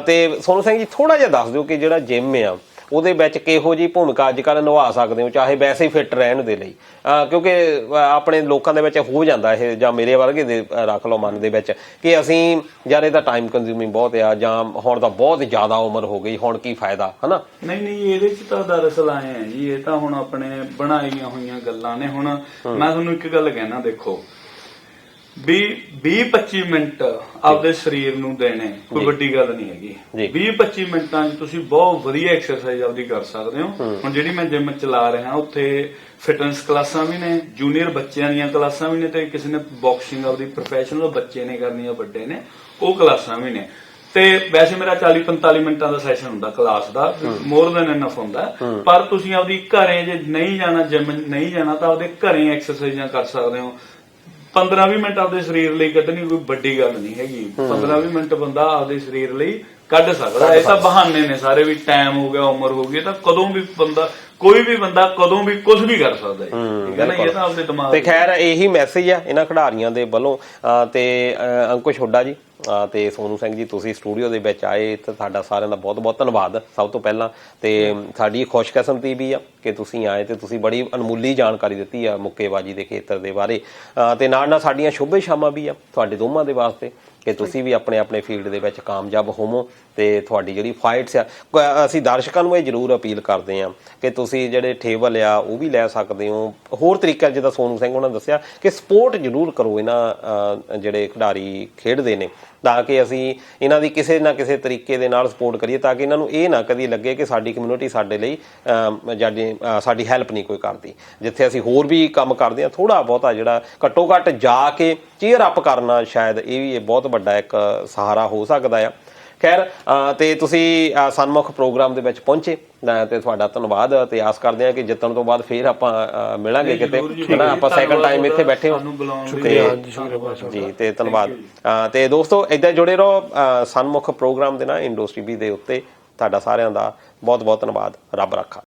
ਤੇ ਸੋਨੂ ਸਿੰਘ ਜੀ, ਥੋੜਾ ਜਿਹਾ ਦੱਸ ਦਿਓ ਕਿ ਜਿਹੜਾ ਜਿਮ ਆ ਉਹਦੇ ਵਿੱਚ ਕਿਹੋ ਜਿਹੀ ਭੂਮਿਕਾ ਅੱਜ ਕੱਲ੍ਹ ਨਿਭਾ ਸਕਦੇ ਹੋ, ਚਾਹੇ ਵੈਸੇ ਹੀ ਫਿੱਟ ਰਹਿਣ ਦੇ ਲਈ, ਕਿਉਂਕਿ ਆਪਣੇ ਲੋਕਾਂ ਦੇ ਵਿੱਚ ਹੋ ਜਾਂਦਾ ਇਹ, ਜਾਂ ਮੇਰੇ ਵਰਗੇ ਦੇ ਰੱਖ ਲਓ ਮਨ ਦੇ ਵਿੱਚ, ਕਿ ਅਸੀਂ ਯਾਰ ਇਹਦਾ ਟਾਈਮ ਕੰਜ਼ਿਊਮਿੰਗ ਬਹੁਤ ਆ, ਜਾਂ ਹੁਣ ਤਾਂ ਬਹੁਤ ਜ਼ਿਆਦਾ ਉਮਰ ਹੋ ਗਈ, ਹੁਣ ਕੀ ਫਾਇਦਾ, ਹਨਾ। ਨਹੀਂ, ਇਹਦੇ 'ਚ ਤਾਂ ਦਰਅਸਲ ਆਏ ਆ ਜੀ, ਇਹ ਤਾਂ ਹੁਣ ਆਪਣੇ ਬਣਾਈਆਂ ਹੋਈਆਂ ਗੱਲਾਂ ਨੇ। ਹੁਣ ਮੈਂ ਤੁਹਾਨੂੰ ਇੱਕ ਗੱਲ ਕਹਿਣਾ, ਦੇਖੋ 20-25 ਮਿੰਟ ਆਪਦੇ ਸਰੀਰ ਨੂੰ ਦੇਣੇ ਕੋਈ ਵੱਡੀ ਗੱਲ ਨਹੀਂ ਹੈਗੀ। 20-25 ਮਿੰਟਾਂ 'ਚ ਤੁਸੀਂ ਬਹੁਤ ਵਧੀਆ ਐਕਸਰਸਾਈਜ਼ ਆਪਦੀ ਕਰ ਸਕਦੇ ਹੋ। ਹੁਣ ਜਿਹੜੀ ਮੈਂ ਜਿਮ ਚਲਾ ਰਿਹਾ, ਉੱਥੇ ਫਿਟਨੈਸ ਕਲਾਸਾਂ ਵੀ ਨੇ, ਜੂਨੀਅਰ ਬੱਚਿਆਂ ਦੀਆਂ ਕਲਾਸਾਂ ਵੀ ਨੇ, ਤੇ ਕਿਸੇ ਨੇ ਬਾਕਸਿੰਗ ਆਪਦੀ ਪ੍ਰੋਫੈਸ਼ਨਲ ਬੱਚੇ ਨੇ ਕਰਨੀ ਆ, ਵੱਡੇ ਨੇ, ਉਹ ਕਲਾਸਾਂ ਵੀ ਨੇ। ਤੇ ਵੈਸੇ ਮੇਰਾ 40-45 ਮਿੰਟਾਂ ਦਾ ਸੈਸ਼ਨ ਹੁੰਦਾ ਕਲਾਸ ਦਾ, ਮੋਰ ਦੈਨ ਇਨਫ ਹੁੰਦਾ। ਪਰ ਤੁਸੀਂ ਆਪਦੀ ਘਰੇ ਜੇ ਨਹੀਂ ਜਾਣਾ, ਜਿਮ ਨਹੀਂ ਜਾਣਾ, ਤਾਂ ਆਪਦੇ ਘਰੇ ਐਕਸਰਸਾਈਜ਼ਾਂ ਕਰ ਸਕਦੇ ਹੋ। 15-20 ਮਿੰਟ ਆਪਦੇ ਸਰੀਰ ਲਈ ਕੱਢਣੀ ਕੋਈ ਵੱਡੀ ਗੱਲ ਨਹੀਂ ਹੈਗੀ। 15-20 ਮਿੰਟ ਬੰਦਾ ਆਪਦੇ ਸਰੀਰ ਲਈ ਕੱਢ ਸਕਦਾ। ਇਹ ਤਾਂ ਬਹਾਨੇ ਨੇ ਸਾਰੇ, ਵੀ ਟਾਈਮ ਹੋ ਗਿਆ, ਉਮਰ ਹੋ ਗਈ, ਤਾਂ ਕਦੋਂ ਵੀ ਬੰਦਾ, ਕੋਈ ਵੀ ਬੰਦਾ ਕਦੋਂ ਵੀ ਕੁਝ ਵੀ ਕਰ ਸਕਦਾ ਹੈ। ਠੀਕ ਹੈ ਨਾ, ਇਹ ਤਾਂ ਆਪਦੇ ਦਿਮਾਗ ਤੇ ਖੈਰ ਇਹੀ ਮੈਸੇਜ ਆ ਇਹਨਾਂ ਖਿਡਾਰੀਆਂ ਦੇ ਵੱਲੋਂ। ਤੇ ਅੰਕੁਸ਼ ਹੁੱਡਾ ਜੀ ਤੇ ਸੋਨੂ ਸਿੰਘ ਜੀ, ਤੁਸੀਂ ਸਟੂਡੀਓ ਦੇ ਵਿੱਚ ਆਏ, ਤੇ ਤੁਹਾਡਾ ਸਾਰਿਆਂ ਦਾ ਬਹੁਤ ਬਹੁਤ ਧੰਨਵਾਦ ਸਭ ਤੋਂ ਪਹਿਲਾਂ। ਤੇ ਸਾਡੀ ਖੁਸ਼ਕਿਸਮਤੀ ਵੀ ਆ ਕਿ ਤੁਸੀਂ ਆਏ, ਤੇ ਤੁਸੀਂ ਬੜੀ ਅਨਮੁੱਲੀ ਜਾਣਕਾਰੀ ਦਿੱਤੀ ਆ ਮੁੱਕੇਬਾਜ਼ੀ ਦੇ ਖੇਤਰ ਦੇ ਬਾਰੇ, ਤੇ ਨਾਲ ਨਾਲ ਸਾਡੀਆਂ ਸ਼ੁਭ ਸ਼ਾਮਾਂ ਵੀ ਆ ਤੁਹਾਡੇ ਦੋਵਾਂ ਦੇ ਵਾਸਤੇ। ਕਿ ਤੁਸੀਂ ਵੀ ਆਪਣੇ ਆਪਣੇ ਫੀਲਡ ਦੇ ਵਿੱਚ ਕਾਮਯਾਬ ਹੋਵੋ ਤੇ ਤੁਹਾਡੀ ਜਿਹੜੀ ਫਾਈਟਸ ਆ ਅਸੀਂ ਦਰਸ਼ਕਾਂ ਨੂੰ ਇਹ ਜ਼ਰੂਰ ਅਪੀਲ ਕਰਦੇ ਹਾਂ ਕਿ ਤੁਸੀਂ ਜਿਹੜੇ ਟੇਬਲ ਆ ਉਹ ਵੀ ਲੈ ਸਕਦੇ ਹੋ। ਹੋਰ ਤਰੀਕਾ ਜਿੱਦਾਂ ਸੋਨੂ ਸਿੰਘ ਉਹਨਾਂ ਨੇ ਦੱਸਿਆ ਕਿ ਸਪੋਰਟ ਜ਼ਰੂਰ ਕਰੋ ਇਹਨਾਂ ਜਿਹੜੇ ਖਿਡਾਰੀ ਖੇਡਦੇ ਨੇ, ਤਾਂ ਕਿ ਅਸੀਂ ਇਹਨਾਂ ਦੀ ਕਿਸੇ ਨਾ ਕਿਸੇ ਤਰੀਕੇ ਦੇ ਨਾਲ ਸਪੋਰਟ ਕਰੀਏ, ਤਾਂ ਕਿ ਇਹਨਾਂ ਨੂੰ ਇਹ ਨਾ ਕਦੀ ਲੱਗੇ ਕਿ ਸਾਡੀ ਕਮਿਊਨਿਟੀ ਸਾਡੇ ਲਈ ਸਾਡੀ ਹੈਲਪ ਨਹੀਂ ਕੋਈ ਕਰਦੀ। ਜਿੱਥੇ ਅਸੀਂ ਹੋਰ ਵੀ ਕੰਮ ਕਰਦੇ ਹਾਂ, ਥੋੜ੍ਹਾ ਬਹੁਤਾ ਜਿਹੜਾ ਘੱਟੋ ਘੱਟ ਜਾ ਕੇ ਚੀਅਰ ਅਪ ਕਰਨਾ, ਸ਼ਾਇਦ ਇਹ ਵੀ ਬਹੁਤ ਵੱਡਾ ਇੱਕ ਸਹਾਰਾ ਹੋ ਸਕਦਾ ਆ। ਖੈਰ ਤੇ ਤੁਸੀਂ ਸਨਮੁਖ ਪ੍ਰੋਗਰਾਮ ਦੇ ਵਿੱਚ ਪਹੁੰਚੇ ਤੇ ਤੁਹਾਡਾ ਧੰਨਵਾਦ, ਤੇ ਆਸ ਕਰਦੇ ਹਾਂ ਕਿ ਜਿੱਤਣ ਤੋਂ ਬਾਅਦ ਫੇਰ ਆਪਾਂ ਮਿਲਾਂਗੇ ਕਿਤੇ, ਹਨਾ। ਆਪਾਂ ਸੈਕੰਡ ਟਾਈਮ ਇੱਥੇ ਬੈਠੇ ਹੋ ਜੀ, ਤੇ ਧੰਨਵਾਦ। ਤੇ ਦੋਸਤੋ ਏਦਾਂ ਜੁੜੇ ਰਹੋ ਸਨਮੁਖ ਪ੍ਰੋਗਰਾਮ ਦੇ ਨਾਲ ਇੰਡੋਸਟਰੀ ਦੇ ਉੱਤੇ। ਤੁਹਾਡਾ ਸਾਰਿਆਂ ਦਾ ਬਹੁਤ ਬਹੁਤ ਧੰਨਵਾਦ। ਰੱਬ ਰਾਖਾ।